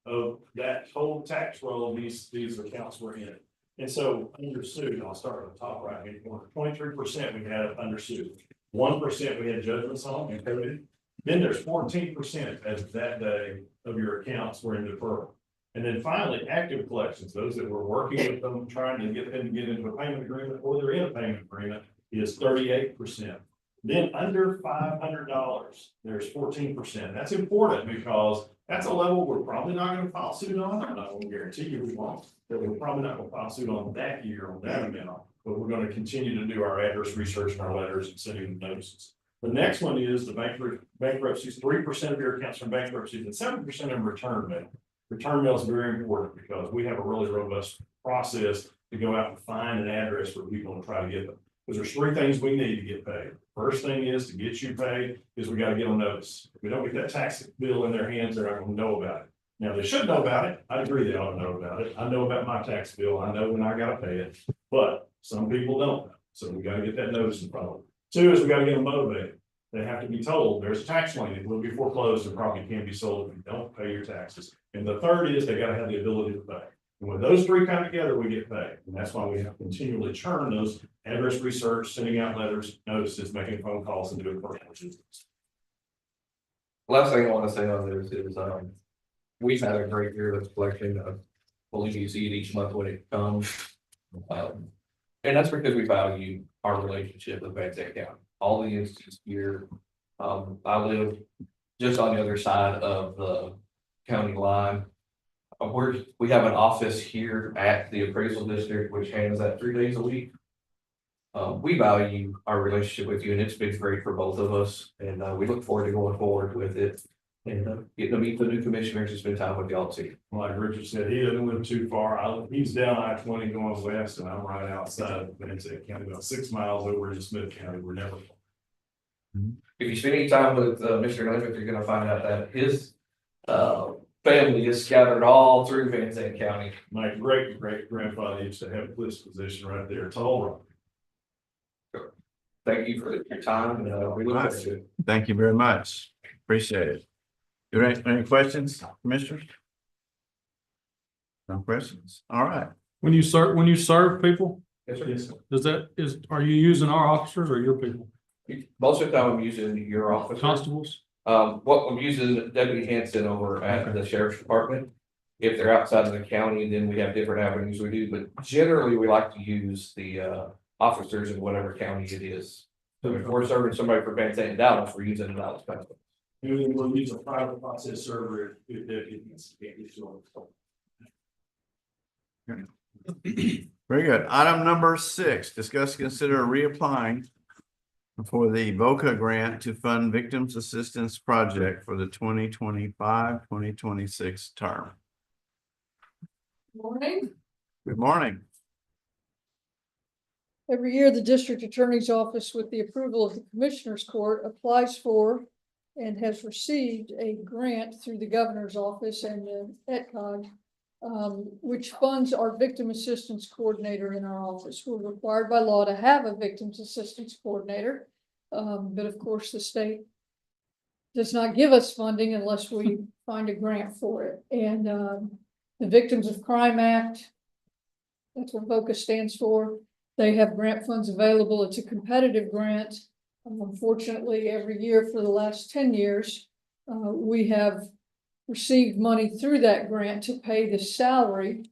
of that total tax roll these accounts were in. And so under suit, I'll start at the top right hand corner, 23% we had under suit, 1% we had judgments on and coded. Then there's 14% as of that day of your accounts were in deferral. And then finally, active collections, those that were working with them, trying to get them to get into a payment agreement or they're in a payment agreement is 38%. Then under $500, there's 14%. That's important because that's a level we're probably not going to file suit on. I'm not going to guarantee you we won't, that we're probably not going to file suit on that year on that amount, but we're going to continue to do our address research and our letters and sending the notices. The next one is the bankruptcies, 3% of your accounts from bankruptcies and 7% of return mail. Return mail is very important because we have a really robust process to go out and find an address for people and try to get them. Because there's three things we need to get paid. First thing is to get you paid, is we gotta get on notice. If we don't get that tax bill in their hands, they're not gonna know about it. Now, they should know about it. I agree they ought to know about it. I know about my tax bill. I know when I gotta pay it, but some people don't. So we gotta get that notice in front of them. Two is we gotta get them motivated. They have to be told there's a tax lien. It will be foreclosed and probably can't be sold if you don't pay your taxes. And the third is they gotta have the ability to pay. And when those three come together, we get paid. And that's why we have to continually churn those address research, sending out letters, notices, making phone calls and doing personal visits. Last thing I want to say on this is, we've had a great year of collection. I believe you see it each month when it comes. And that's because we value our relationship with Van Zandt County. All the entities here, I live just on the other side of the county line. We have an office here at the appraisal district, which handles that 3 days a week. We value our relationship with you, and it's been great for both of us, and we look forward to going forward with it. And getting to meet the new commissioners and spend time with y'all too. Like Richard said, he doesn't live too far. He's down I-20 going west, and I'm right outside of Van Zandt County, about 6 miles over in Smith County. We're never. If you spend any time with Mr. Limerick, you're gonna find out that his family is scattered all through Van Zandt County. My great grandfather used to have this position right there, Toll Road. Thank you for your time, and we look forward to it. Thank you very much. Appreciate it. Do you have any questions, commissioners? No questions? All right. When you serve people, Yes, sir. are you using our officers or your people? Most of the time I'm using your office. Constables? What I'm using Deputy Hanson over at the sheriff's department. If they're outside of the county, then we have different avenues we do, but generally we like to use the officers in whatever county it is. So if we're serving somebody for Van Zandt and Dallas, we're using the Dallas County. And then we'll use a private process server if it's. Very good. Item number 6, discuss, consider reapplying for the VOCA grant to fund Victims Assistance Project for the 2025-2026 term. Morning. Good morning. Every year, the district attorney's office, with the approval of the commissioner's court, applies for and has received a grant through the governor's office and the ETCOG, which funds our victim assistance coordinator in our office. We're required by law to have a victims assistance coordinator. But of course, the state does not give us funding unless we find a grant for it. And the Victims of Crime Act, that's what VOCA stands for. They have grant funds available. It's a competitive grant. Unfortunately, every year for the last 10 years, we have received money through that grant to pay the salary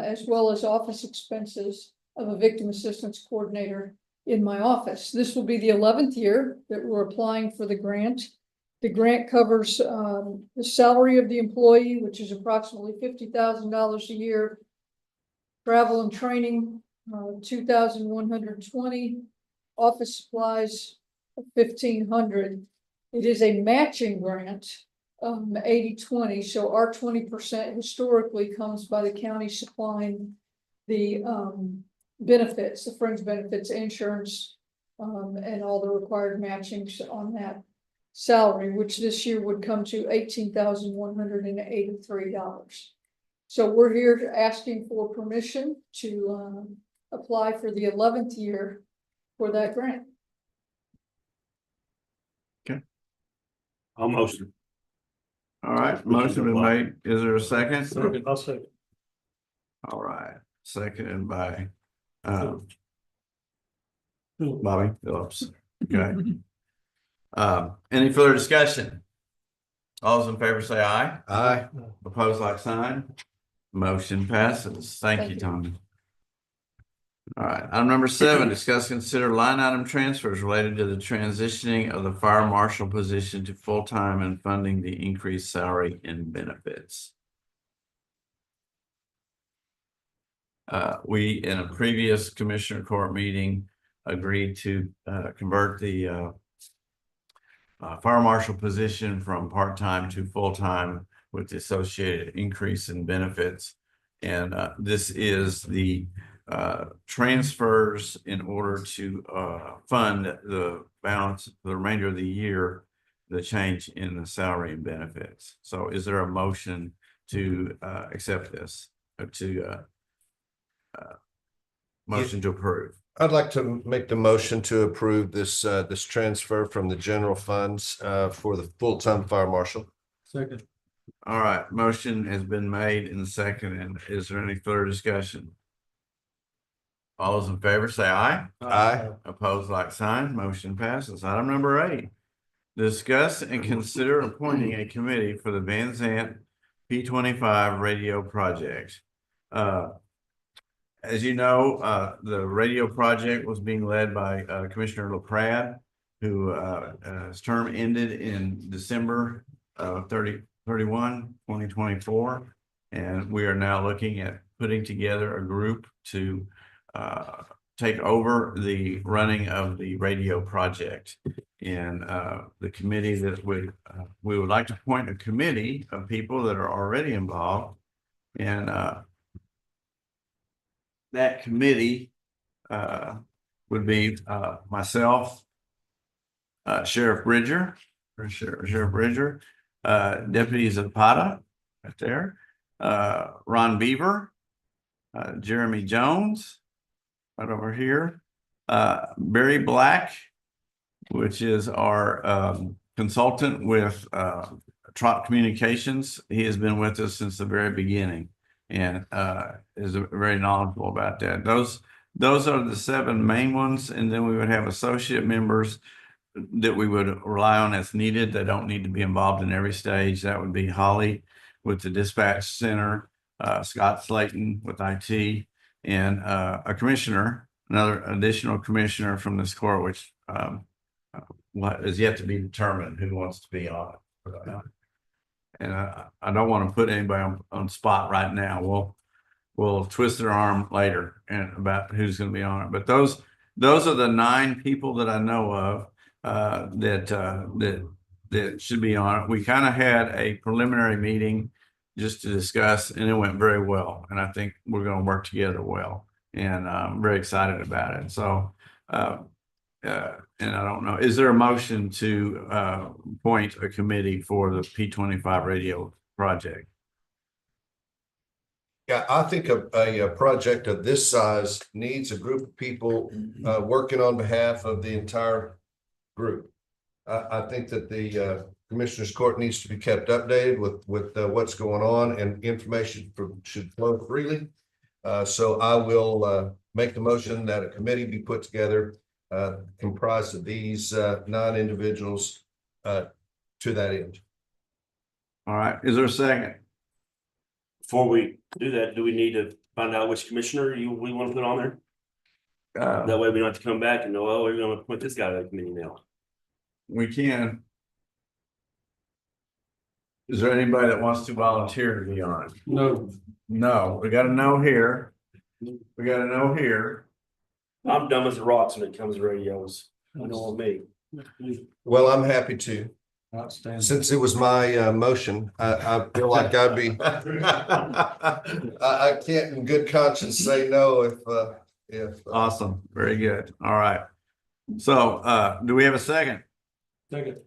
as well as office expenses of a victim assistance coordinator in my office. This will be the 11th year that we're applying for the grant. The grant covers the salary of the employee, which is approximately $50,000 a year, travel and training, 2,120, office supplies, 1,500. It is a matching grant, 80-20. So our 20% historically comes by the county supplying the benefits, the fringe benefits, insurance, and all the required matchings on that salary, which this year would come to $18,183. So we're here asking for permission to apply for the 11th year for that grant. I'll motion. All right, motion been made. Is there a second? I'll say. All right, seconded by Bobby Phillips. Okay. Any further discussion? All those in favor say aye. Aye. Opposed, like sign. Motion passes. Thank you, Tommy. All right, item number 7, discuss, consider line item transfers related to the transitioning of the fire marshal position to full-time and funding the increased salary and benefits. We, in a previous commissioner court meeting, agreed to convert the fire marshal position from part-time to full-time with the associated increase in benefits. And this is the transfers in order to fund the balance, the remainder of the year, the change in the salary and benefits. So is there a motion to accept this, or to motion to approve? I'd like to make the motion to approve this transfer from the general funds for the full-time fire marshal. Second. All right, motion has been made in the second, and is there any further discussion? All those in favor say aye. Aye. Opposed, like sign. Motion passes. Item number 8. Discuss and consider appointing a committee for the Van Zandt P25 radio project. As you know, the radio project was being led by Commissioner LaPrade, who his term ended in December 31, 2024. And we are now looking at putting together a group to take over the running of the radio project. And the committee that we would like to appoint a committee of people that are already involved. And that committee would be myself, Sheriff Bridger, Deputy Zapata, right there, Ron Beaver, Jeremy Jones, right over here, Barry Black, which is our consultant with Trot Communications. He has been with us since the very beginning and is very knowledgeable about that. Those are the 7 main ones, and then we would have associate members that we would rely on as needed. They don't need to be involved in every stage. That would be Holly with the dispatch center, Scott Slayton with IT, and a commissioner, another additional commissioner from this court, which what is yet to be determined who wants to be on it. And I don't want to put anybody on spot right now. We'll twist their arm later and about who's going to be on it. But those are the 9 people that I know of that should be on it. We kind of had a preliminary meeting just to discuss, and it went very well. And I think we're going to work together well. And I'm very excited about it. So, and I don't know, is there a motion to appoint a committee for the P25 radio project? Yeah, I think a project of this size needs a group of people working on behalf of the entire group. I think that the Commissioners Court needs to be kept updated with what's going on, and information should flow freely. So I will make the motion that a committee be put together comprised of these 9 individuals to that end. All right, is there a second? Before we do that, do we need to find out which commissioner we want to put on there? That way we don't have to come back and go, oh, we're going to put this guy to the committee now. We can. Is there anybody that wants to volunteer to be on it? No, we got a no here. I'm dumb as the rocks when it comes to radios. You know what I mean? Well, I'm happy to. Outstanding. Since it was my motion, I feel like I'd be. I can't in good conscience say no if. Awesome, very good. All right. So do we have a second? Second.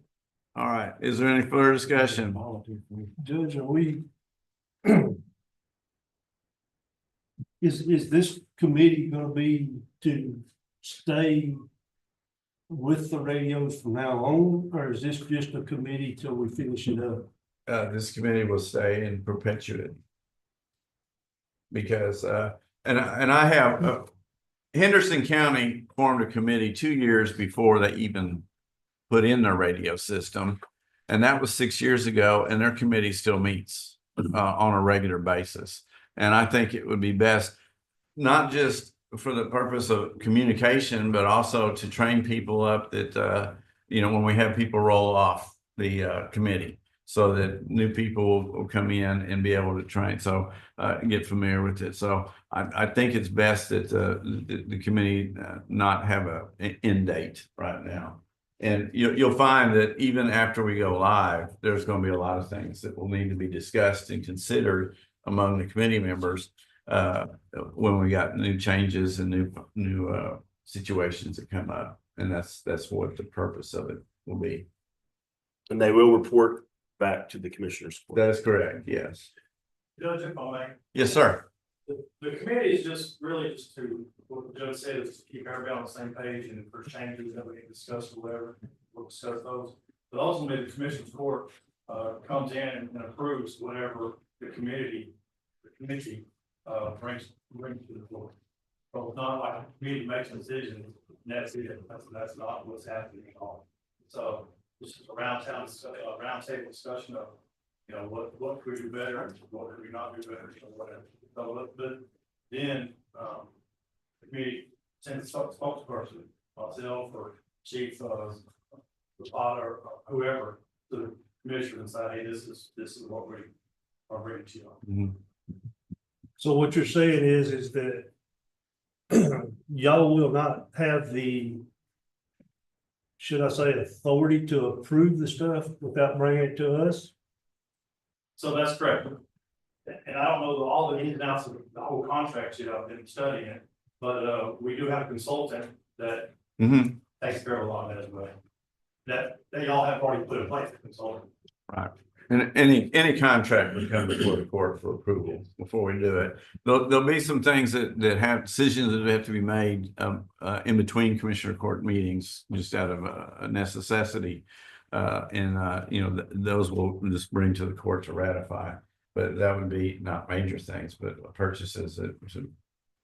All right, is there any further discussion? Judge, are we? Is this committee gonna be to stay with the radios from now on, or is this just a committee till we finish it up? This committee will stay in perpetuity. Because and I have Henderson County formed a committee 2 years before they even put in their radio system, and that was 6 years ago, and their committee still meets on a regular basis. And I think it would be best, not just for the purpose of communication, but also to train people up that, you know, when we have people roll off the committee, so that new people will come in and be able to train, so get familiar with it. So I think it's best that the committee not have an end date right now. And you'll find that even after we go live, there's going to be a lot of things that will need to be discussed and considered among the committee members when we got new changes and new situations that come up. And that's what the purpose of it will be. And they will report back to the commissioners. Court. That is correct, yes. Judge, if I may, Yes, sir. the committee is just really just to, what the judge said, is to keep everybody on the same page, and if there's changes that we can discuss or whatever, we'll discuss those. But ultimately, the commission's court comes in and approves whatever the committee brings to the floor. So it's not like a committee makes a decision, and that's it, that's not what's happening at all. So this is a roundtable discussion of, you know, what could we do better, and what could we not do better, or whatever. So, but then, the committee sends a spokesperson, myself or chief, the father, or whoever, to the commissioner and say, hey, this is what we are bringing to you. So what you're saying is that y'all will not have the, should I say, authority to approve the stuff without bringing it to us? So that's correct. And I don't know all the ins and outs of the whole contract yet, I've been studying it, but we do have a consultant that takes care of a lot of that as well. That they all have already put in place, the consultant. Right. And any contract would come before the court for approval before we do it. There'll be some things that have decisions that have to be made in between commissioner court meetings, just out of a necessity. You know, those will just bring to the court to ratify. But that would be not major things, but purchases,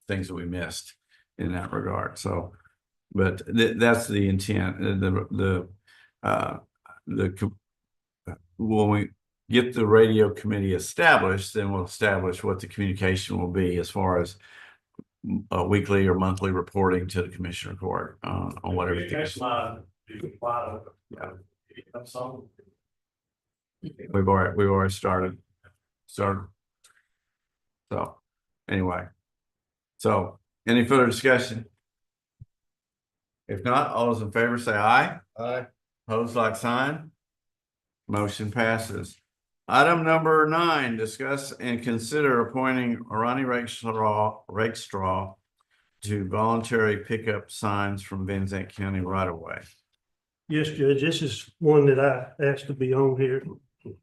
things that we missed in that regard. So, but that's the intent. When we get the radio committee established, then we'll establish what the communication will be as far as weekly or monthly reporting to the commissioner court on whatever. We've already started. So anyway, so any further discussion? If not, all those in favor say aye. Aye. Opposed, like sign. Motion passes. Item number 9, discuss and consider appointing Ronnie Rakestraw to voluntary pickup signs from Van Zandt County right away. Yes, Judge, this is one that I asked to be on here,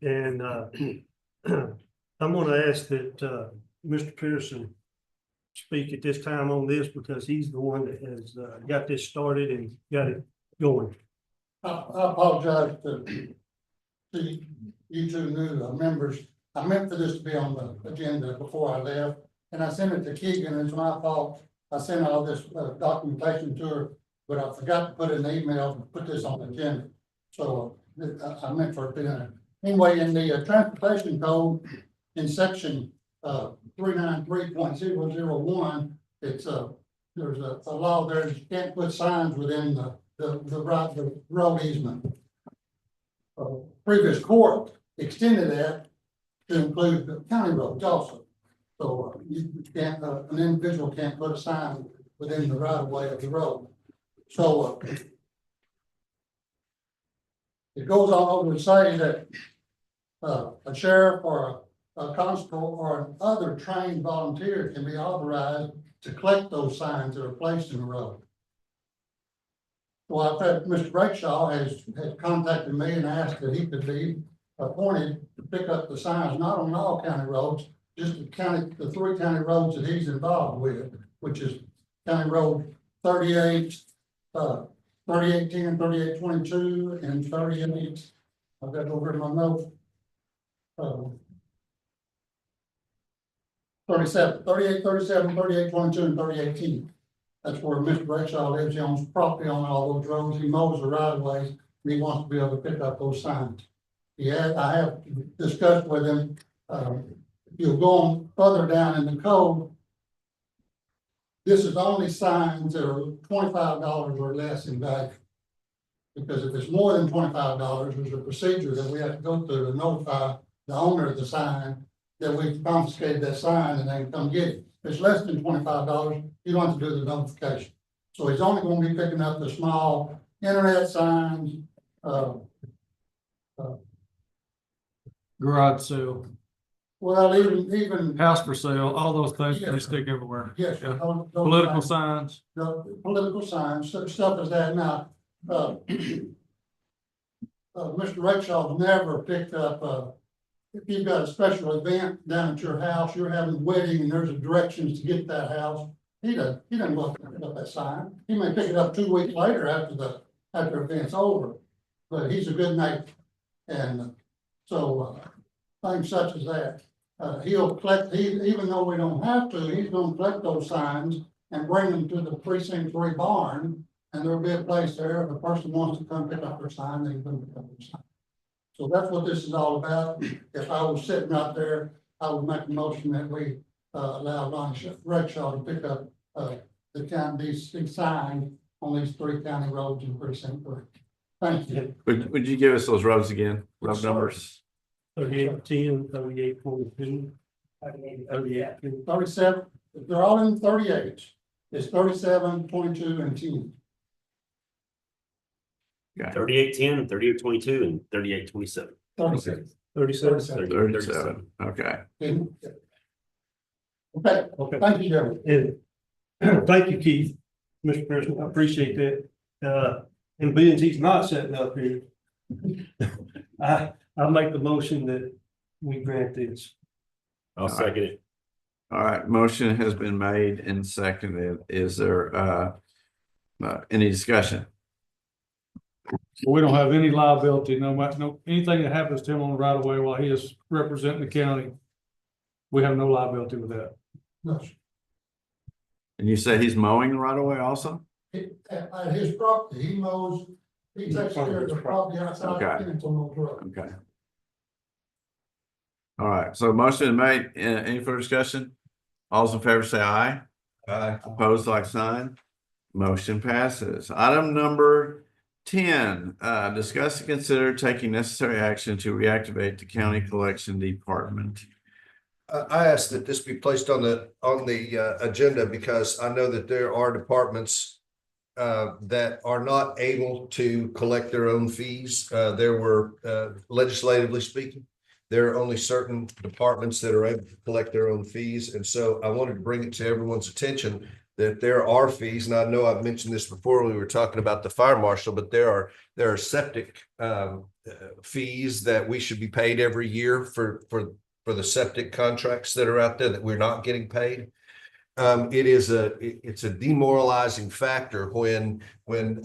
and I'm gonna ask that Mr. Pearson speak at this time on this, because he's the one that has got this started and got it going. I apologize to you two new members. I meant for this to be on the agenda before I left, and I sent it to Keegan. It's my fault. I sent all this documentation to her, but I forgot to put in the email to put this on the agenda. So I meant for it to be in there. Anyway, in the transportation code, in section 393.001, it's there's a law there that you can't put signs within the road easement. Previous court extended that to include the county roads also. So you can't, an individual can't put a sign within the right of way of the road. So it goes on over to say that a sheriff or a constable or another trained volunteer can be authorized to collect those signs that are placed in the road. Well, I've had Mr. Bradshaw has contacted me and asked that he could be appointed to pick up the signs, not on all county roads, just the 3 county roads that he's involved with, which is County Road 38, 3810, 3822, and 38. I've got over in my notes. 37, 38, 37, 38, 22, and 3810. That's where Mr. Bradshaw lives. He owns property on all those roads. He mows the right of ways, and he wants to be able to pick up those signs. I have discussed with him, if you'll go on further down in the code, this is only signs that are $25 or less in value. Because if it's more than $25, there's a procedure that we have to go through to notify the owner of the sign that we've confiscated that sign and they can come get it. If it's less than $25, you don't have to do the notification. So he's only going to be picking up the small internet signs, Garage sale. Well, even, House for sale, all those things, they Yes. stick everywhere. yes, Yeah. those Political signs, signs. the political signs, stuff as that now, Mr. Rexall never picked up, if you've got a special event down at your house, you're having a wedding and there's directions to get that house. He doesn't go pick up that sign. He may pick it up 2 weeks later after the event's over. But he's a good neighbor. And so, things such as that, he'll collect, even though we don't have to, he's gonna collect those signs and bring them to the precinct 3 barn. And there'll be a place there, if a person wants to come pick up their sign, they can come pick up their sign. So that's what this is all about. If I was sitting out there, I would make a motion that we allow Ronnie Redshaw to pick up the county, these signs on these 3 county roads in precinct 3. Thank you. Would you give us those roads again, road numbers? 3810, 3822. 38. 37, they're all in 38. It's 37, 22, and 10. 3810, 3822, and 3827. 36. 37. 37, okay. Okay, Okay. thank you, Jerry. And thank you, Keith, Mr. President, I appreciate that. And being he's not sitting up here, I'll make the motion that we grant this. I'll second it. All right, motion has been made and seconded. Is there any discussion? We don't have any liability, no matter, anything that happens to him on the right of way while he is representing the county. We have no liability with that. No, And you say he's mowing right away also? at his property, he mows, he takes care of the property outside. Okay. Kennesaw Road. Okay. All right, so motion is made. Any further discussion? All's in favor, say aye. Aye. Opposed, like sign. Motion passes. Item number 10, discuss and consider taking necessary action to reactivate the county collection department. I asked that this be placed on the agenda because I know that there are departments that are not able to collect their own fees. There were, legislatively speaking, there are only certain departments that are able to collect their own fees. And so I wanted to bring it to everyone's attention that there are fees, and I know I've mentioned this before when we were talking about the fire marshal, but there are septic fees that we should be paid every year for the septic contracts that are out there that we're not getting paid. It's a demoralizing factor when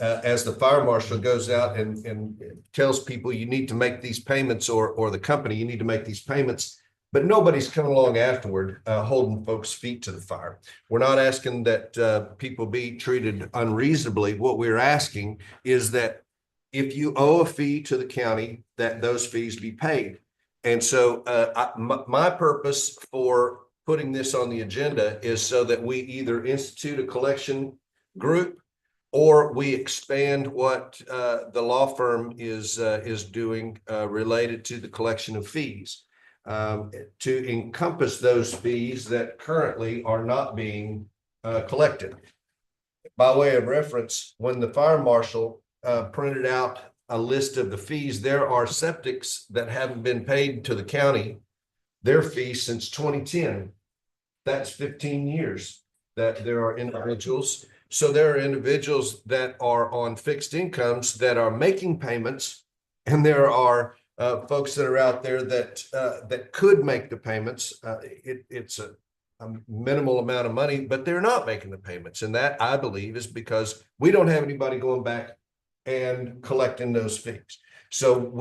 as the fire marshal goes out and tells people you need to make these payments, or the company, you need to make these payments, but nobody's coming along afterward, holding folks' feet to the fire. We're not asking that people be treated unreasonably. What we're asking is that if you owe a fee to the county, that those fees be paid. And so my purpose for putting this on the agenda is so that we either institute a collection group or we expand what the law firm is doing related to the collection of fees, to encompass those fees that currently are not being collected. By way of reference, when the fire marshal printed out a list of the fees, there are septics that haven't been paid to the county their fees since 2010. That's 15 years that there are individuals. So there are individuals that are on fixed incomes that are making payments, and there are folks that are out there that could make the payments. It's a minimal amount of money, but they're not making the payments. And that, I believe, is because we don't have anybody going back and collecting those fees. So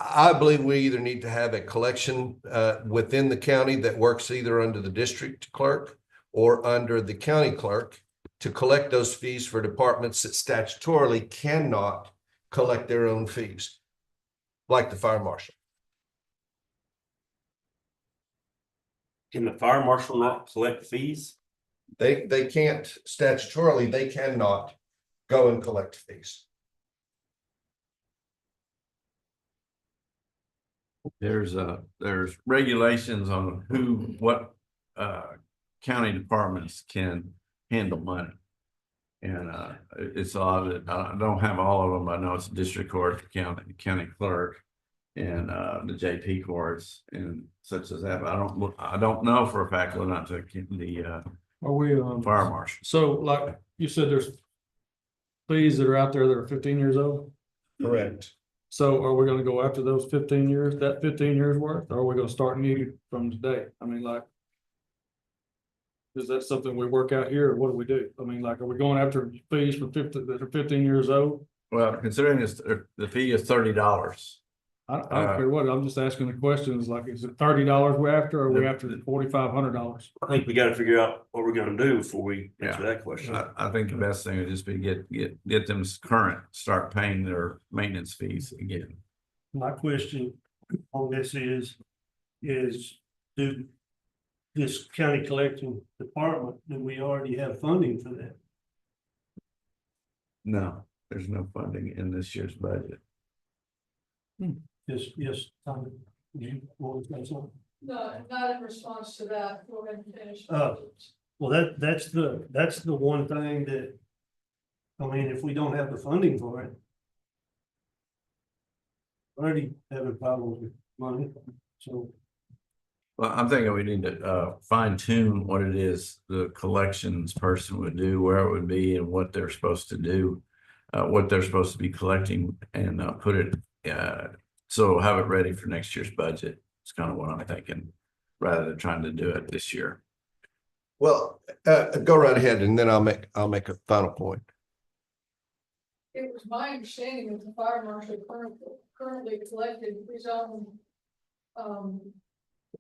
I believe we either need to have a collection within the county that works either under the district clerk or under the county clerk to collect those fees for departments that statutorily cannot collect their own fees, like the fire marshal. Can the fire marshal not collect fees? They can't statutorily, they cannot go and collect fees. There's regulations on what county departments can handle money. And it's odd that I don't have all of them. I know it's district court, county clerk. in the JP courts and such as that. But I don't know for a fact whether or not the Are we, fire marshal. so like you said, there's fees that are out there that are 15 years old. Correct. So are we gonna go after those 15 years, that 15 years worth, or are we gonna start new from today? I mean, like. Is that something we work out here, or what do we do? I mean, like, are we going after fees for 50 that are 15 years old? Well, considering the fee is $30. I don't care what, I'm just asking the questions, like, is it $30 we're after, or are we after $4,500? I think we gotta figure out what we're gonna do before we answer that question. I think the best thing would just be get them current, start paying their maintenance fees again. My question on this is do this county collection department, do we already have funding for that? No, there's no funding in this year's budget. Yes, Tommy, do you want to say something? No, not in response to that, go ahead and finish. Well, that's the one thing that, I mean, if we don't have the funding for it. Already having problems with money, so. Well, I'm thinking we need to fine tune what it is the collections person would do, where it would be and what they're supposed to do. What they're supposed to be collecting and put it, so have it ready for next year's budget. It's kind of what I'm thinking, rather than trying to do it this year. Well, go right ahead and then I'll make a final point. It was my understanding that the fire marshal currently collected his own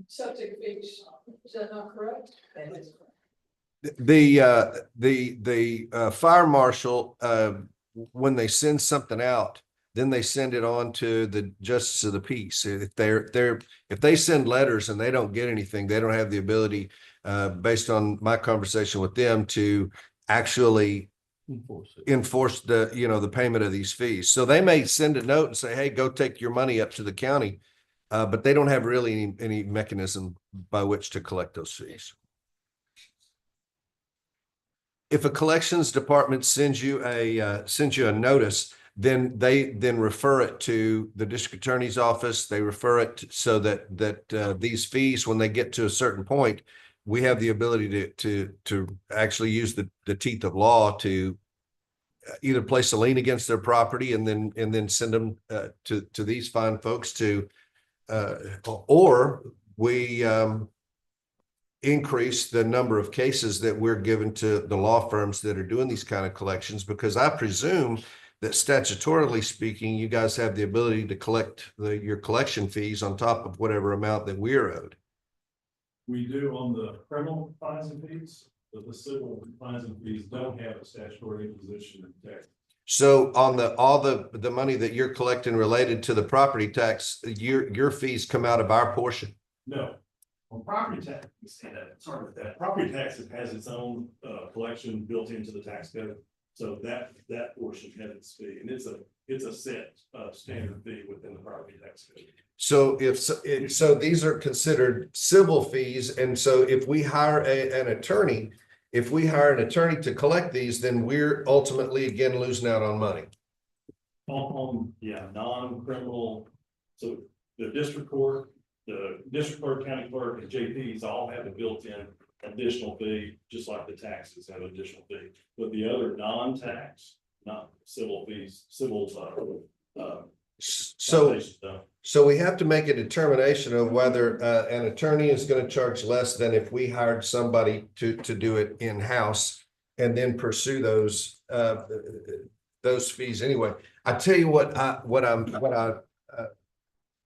septic fees. Is that not correct? The fire marshal, when they send something out, then they send it on to the justice of the peace. If if they send letters and they don't get anything, they don't have the ability, based on my conversation with them, to actually enforce the payment of these fees. So they may send a note and say, hey, go take your money up to the county. But they don't have really any mechanism by which to collect those fees. If a collections department sends you a notice, then they refer it to the district attorney's office. They refer it so that these fees, when they get to a certain point, we have the ability to actually use the teeth of law to either place a lien against their property and then send them to these fine folks to. Or we increase the number of cases that we're given to the law firms that are doing these kind of collections, because I presume that statutorily speaking, you guys have the ability to collect your collection fees on top of whatever amount that we're owed. We do on the criminal fines and fees, but the civil fines and fees don't have a statutory imposition in Texas. So on all the money that you're collecting related to the property tax, your fees come out of our portion? No, on property tax, sorry about that. Property tax has its own collection built into the tax code. So that portion has its fee, and it's a set standard fee within the property tax code. So so these are considered civil fees, and so if we hire an attorney. If we hire an attorney to collect these, then we're ultimately again losing out on money. Non-criminal. So the district court, county clerk, and JPs all have a built-in additional fee, just like the taxes have an additional fee. But the other non-tax, not civil fees, So we have to make a determination of whether an attorney is going to charge less than if we hired somebody to do it in-house and then pursue those fees anyway. I tell you what I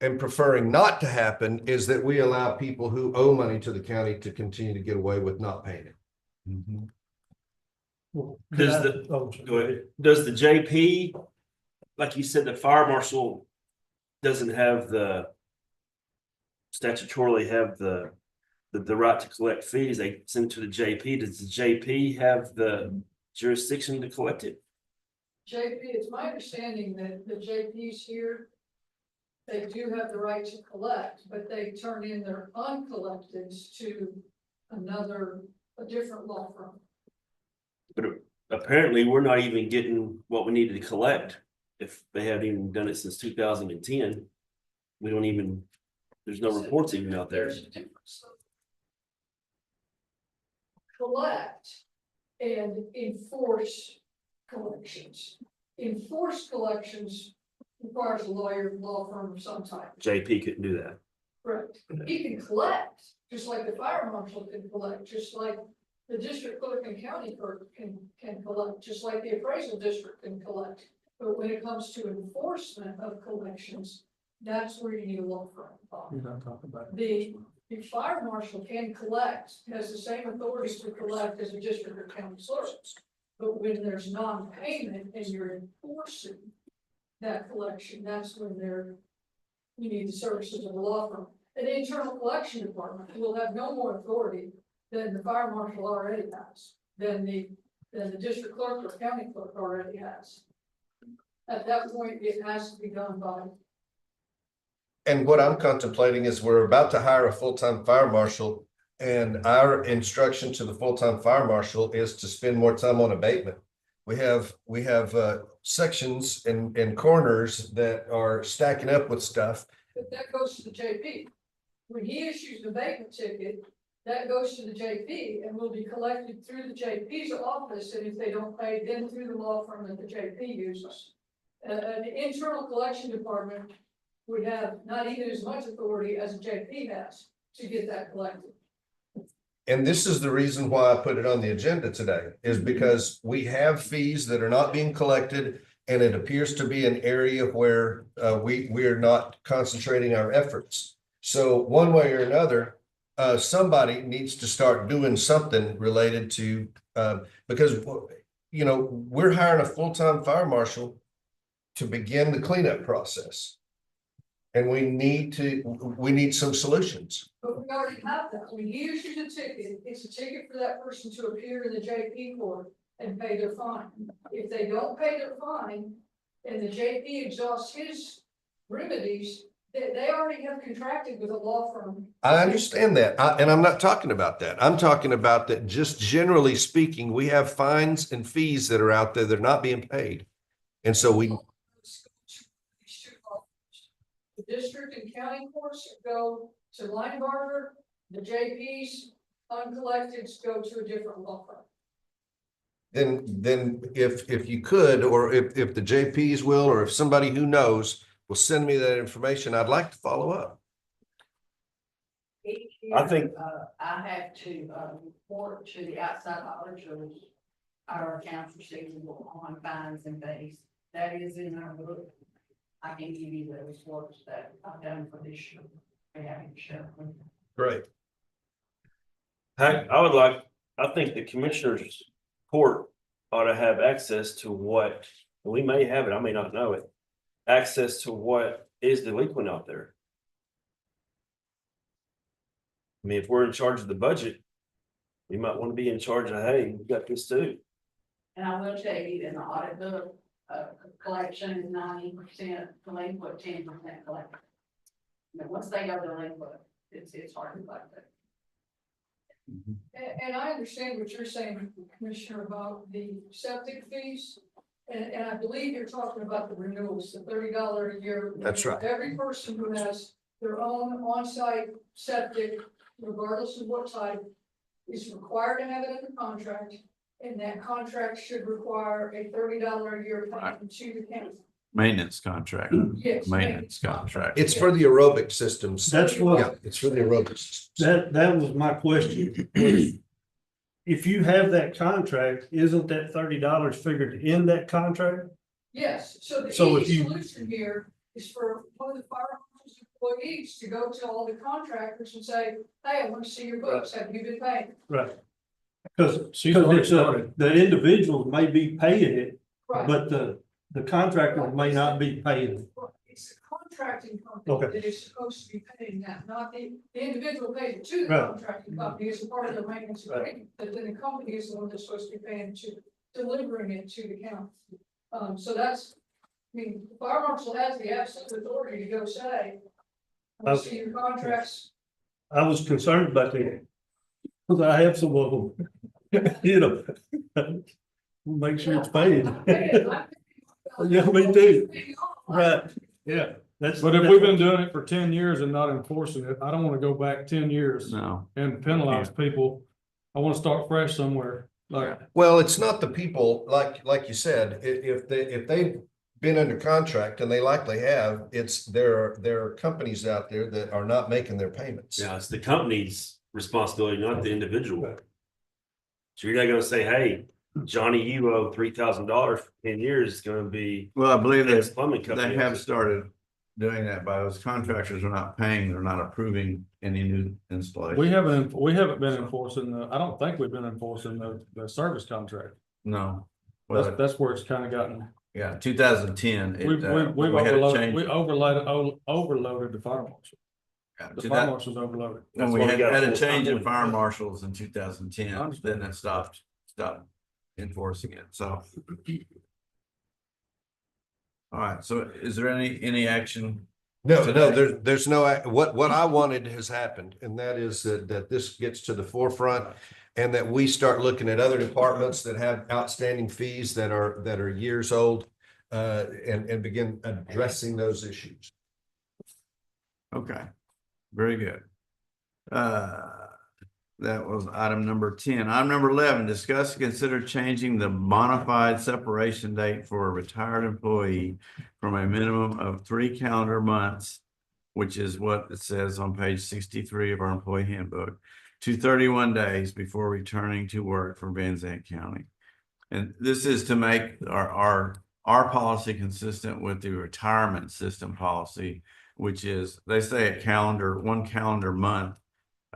am preferring not to happen is that we allow people who owe money to the county to continue to get away with not paying it. Does the JP, like you said, the fire marshal doesn't have statutorily have the right to collect fees? They send it to the JP. Does the JP have the jurisdiction to collect it? JP, it's my understanding that the JPs here, they do have the right to collect, but they turn in their uncollecteds to a different law firm. But apparently we're not even getting what we needed to collect if they haven't even done it since 2010. we don't even, there's no reports even out there. There's a difference. Collect and enforce collections. Enforce collections requires a lawyer, law firm of some type. JP couldn't do that. Correct. He can collect, just like the fire marshal can collect, just like the district clerk and county clerk can collect, just like the appraisal district can collect. But when it comes to enforcement of collections, that's where you need a law firm. You're not talking about. The fire marshal can collect, has the same authority to collect as a district or county clerk. But when there's non-payment and you're enforcing that collection, that's when you need the services of a law firm. An internal collection department will have no more authority than the fire marshal already has, than the district clerk or county clerk already has. At that point, it has to be done by. And what I'm contemplating is we're about to hire a full-time fire marshal. And our instruction to the full-time fire marshal is to spend more time on abatement. We have sections and corners that are stacking up with stuff. But that goes to the JP. When he issues the abatement ticket, that goes to the JP and will be collected through the JP's office. And if they don't pay, then through the law firm that the JP uses. An internal collection department would have not even as much authority as a JP has to get that collected. And this is the reason why I put it on the agenda today, is because we have fees that are not being collected. And it appears to be an area where we are not concentrating our efforts. So one way or another, somebody needs to start doing something related to, because, you know, we're hiring a full-time fire marshal to begin the cleanup process. And we need some solutions. But we already have that. When he issues a ticket, it's a ticket for that person to appear in the JP court and pay their fine. If they don't pay their fine and the JP exhausts his remedies, they already have contracted with a law firm. I understand that. And I'm not talking about that. I'm talking about that just generally speaking, we have fines and fees that are out there that are not being paid. And so we. The district and county courts go to Linebarger, the JP's uncollected go to a different law firm. Then if you could, or if the JPs will, or if somebody who knows will send me that information, I'd like to follow up. I think- I have to, report to the outside auditors, our accounts receivable on fines and fees. That is in our book. I can give you the reports that I've done for this year. I haven't shown them. Great. Heck, I think the commissioners court ought to have access to what, we may have it, I may not know it. Access to what is delinquent out there. I mean, if we're in charge of the budget, we might want to be in charge of, hey, we got this too. And I will tell you, in the audit book, collection is 90% delinquent, 10% collected. But once they go delinquent, it's hard to collect it. And I understand what you're saying, Commissioner, about the septic fees. And I believe you're talking about the renewals, the $30 a year. That's right. Every person who has their own on-site septic, regardless of what type, is required to have it in the contract. And that contract should require a $30 a year payment to the county. Maintenance contract. Yes. Maintenance contract. It's for the aerobic systems. That's what- Yeah, it's for the aerobic systems. That was my question. If you have that contract, isn't that $30 figured in that contract? Yes, so the So if easy you- solution here is for one of the fire marshal's employees to go to all the contractors and say, hey, I want to see your books, have you been paying? Right. Because She's already it's started. the individuals may be paying it, Right. but the contractor may not be paying it. It's the contracting company Okay. that is supposed to be paying that, not the individual pays it to the Right. contracting company as a part of the maintenance Right. agreement, but then the company is the one that's supposed to be paying to, delivering it to the county. So that's, I mean, the fire marshal has the absolute authority to go say, I want to see your contracts. I was concerned about that. Because I have some of them, you know. Make sure it's paid. Yeah, me too. Right, yeah, But if we've been doing it for 10 years and not enforcing it, I don't want to go back 10 years No. and penalize people. I want to start fresh somewhere, like, Well, it's not the people, like you said, if they've been under contract, and they likely have, there are companies out there that are not making their payments. Yeah, it's the company's responsibility, not the individual. So you're not gonna say, hey, Johnny, you owe $3,000 for 10 years, it's gonna be. Well, I believe It's that plumbing company. they have started doing that, by those contractors are not paying, they're not approving any new installation. we haven't been enforcing I don't think we've been enforcing the service contract. No. Well, That's where it's kind of gotten, yeah, 2010. we've we had a change. overloaded the fire marshal. The fire marshal's overloaded. When we had a change in fire marshals in 2010, understand. then it stopped enforcing it, so. All right, so is there any action? No, there's no, what I wanted has happened, and that is that this gets to the forefront. And that we start looking at other departments that have outstanding fees that are years old, and begin addressing those issues. Okay, very good. That was item number 10. Item number 11, discuss and consider changing the bona fide separation date for a retired employee from a minimum of 3 calendar months, which is what it says on page 63 of our employee handbook, to 31 days before returning to work for Van Zandt County. And this is to make our policy consistent with the retirement system policy, which is, they say one calendar month.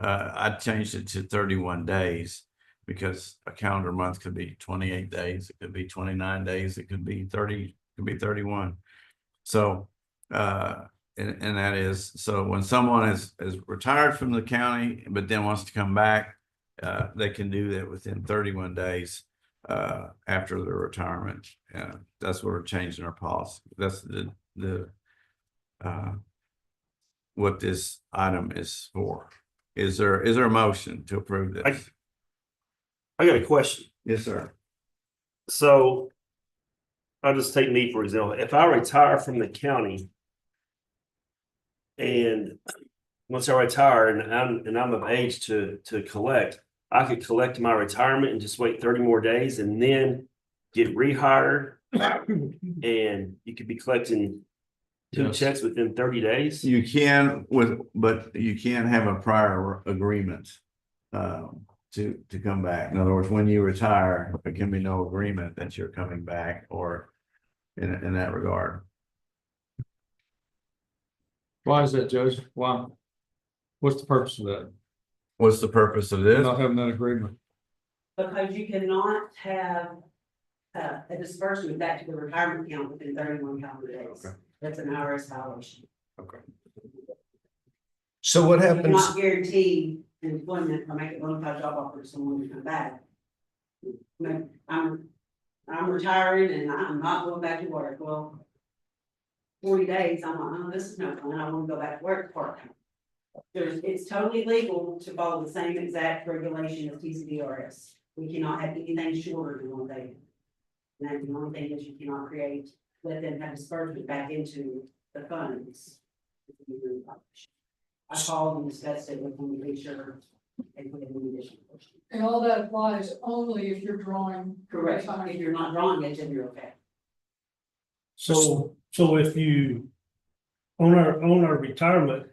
I changed it to 31 days because a calendar month could be 28 days, it could be 29 days, it could be 30, it could be 31. So, and that is, so when someone is retired from the county, but then wants to come back, they can do that within 31 days after their retirement. That's what we're changing our policy. That's what this item is for. Is there a motion to approve this? I got a question. Yes, sir. So I'll just take me, for example. If I retire from the county and once I retire and I'm of age to collect, I could collect my retirement and just wait 30 more days and then get rehired. And you could be collecting 2 checks within 30 days. You can but you can have a prior agreement to come back. In other words, when you retire, there can be no agreement that you're coming back or in that regard. Why is that, Judge? Why? What's the purpose of that? What's the purpose of this? Not having that agreement. Because you cannot have a disbursement back to the retirement account within 31 calendar days. Okay. That's an IRS violation. Okay. So what You happens? cannot guarantee employment or make a bona fide job offer to someone to come back. I'm retiring and I'm not going back to work. Well, 40 days, I'm like, oh, this is no fun. I want to go back to work part-time. It's totally legal to follow the same exact regulation as TCDRS. We cannot have anything shorter than 1 day. And that's the only thing is you cannot let them have disbursement back into the funds. I called and discussed it with them to make sure they put in the additional portion. And all that applies only if you're drawing. Correct. If you're not drawing it, then you're okay. So if you, on our retirement,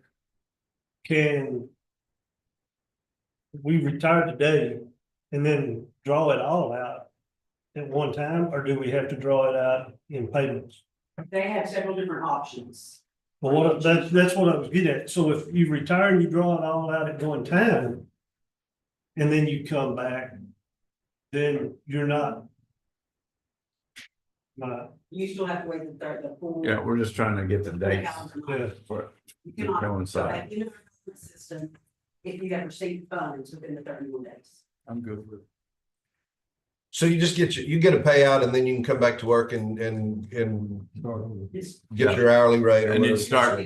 can we retire today and then draw it all out at one time, or do we have to draw it out in payments? They have several different options. Well, that's what I was getting at. So if you retire and you draw it all out at one time, and then you come back, then you're not. You still have to wait the full. Yeah, we're just trying to get the dates Yeah. for You to cannot coincide. in the system if you have received funds within the 31 days. I'm good with it. So you just you get a payout and then you can come back to work and It's get your hourly rate. Or And you whatever. start-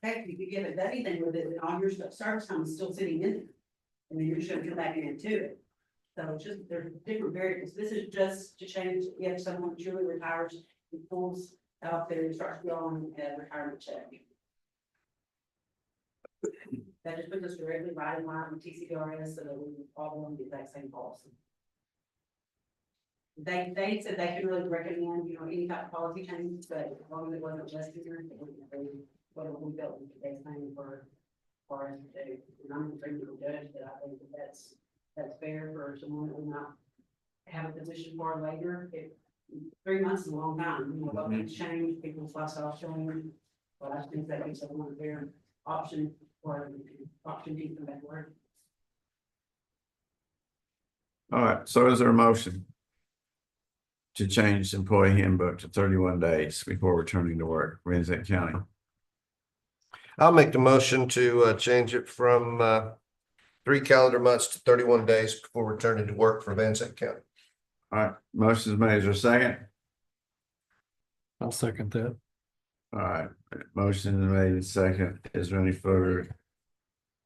effective, you give it anything with it, and all your service time is still sitting in it. And then you're just gonna come back into it. So it's just, there's different variables. This is just to change, if someone truly retires and pulls out there and starts growing a retirement check. That just puts us directly right in line with TCRS, so that we all want the exact same policy. They said they could really recommend, any type of policy changes, but as long as it wasn't less than here, whatever we felt was the best thing for us to do. And I'm a criminal judge, that I think that's fair for someone that will not have a position for later. 3 months is a long time, what things change, people's lifestyles change. But I think that gives someone a fair option or opportunity to come back to work. All right, so is there a motion to change employee handbook to 31 days before returning to work, Ranzette County? I'll make the motion to change it from 3 calendar months to 31 days before returning to work for Van Zandt County. All right, motion is made. Is there a second? I'll second that. All right, motion is made. Second. Is there any further?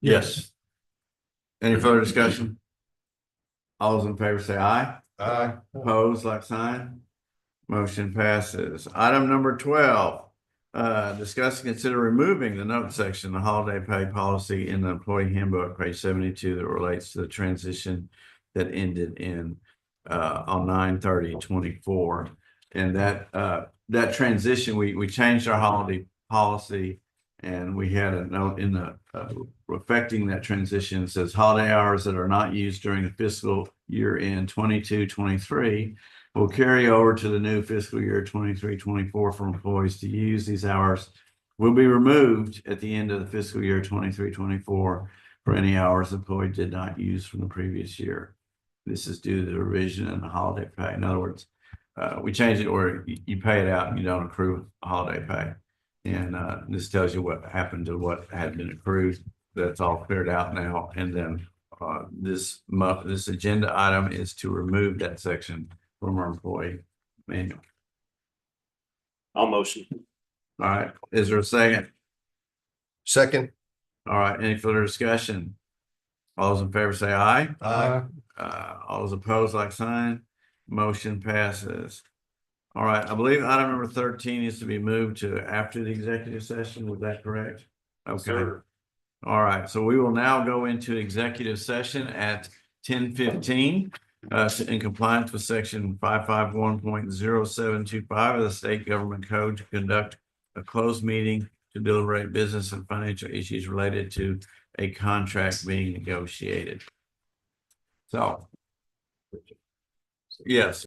Yes. Any further discussion? All those in favor say aye. Aye. Opposed, like sign. Motion passes. Item number 12. Discuss and consider removing the note section, the holiday pay policy in the employee handbook, page 72, that relates to the transition that ended in on 9/30/24. And that transition, we changed our holiday policy, and we had a note in the affecting that transition. It says holiday hours that are not used during the fiscal year in 22-23 will carry over to the new fiscal year 23-24 for employees to use. These hours will be removed at the end of the fiscal year 23-24 for any hours the employee did not use from the previous year. This is due to the revision in the holiday pay. In other words, we changed it where you pay it out and you don't accrue holiday pay. And this tells you what happened to what had been accrued. That's all cleared out now. And then this agenda item is to remove that section from our employee manual. I'll motion. All right, is there a second? Second. All right, any further discussion? All those in favor say aye. Aye. All those opposed, like sign. Motion passes. All right, I believe item number 13 is to be moved to after the executive session. Was that correct? Okay. Sir. All right, so we will now go into executive session at 10:15 in compliance with section 551.0725 of the state government code to conduct a closed meeting to deliberate business and financial issues related to a contract being negotiated. So, yes.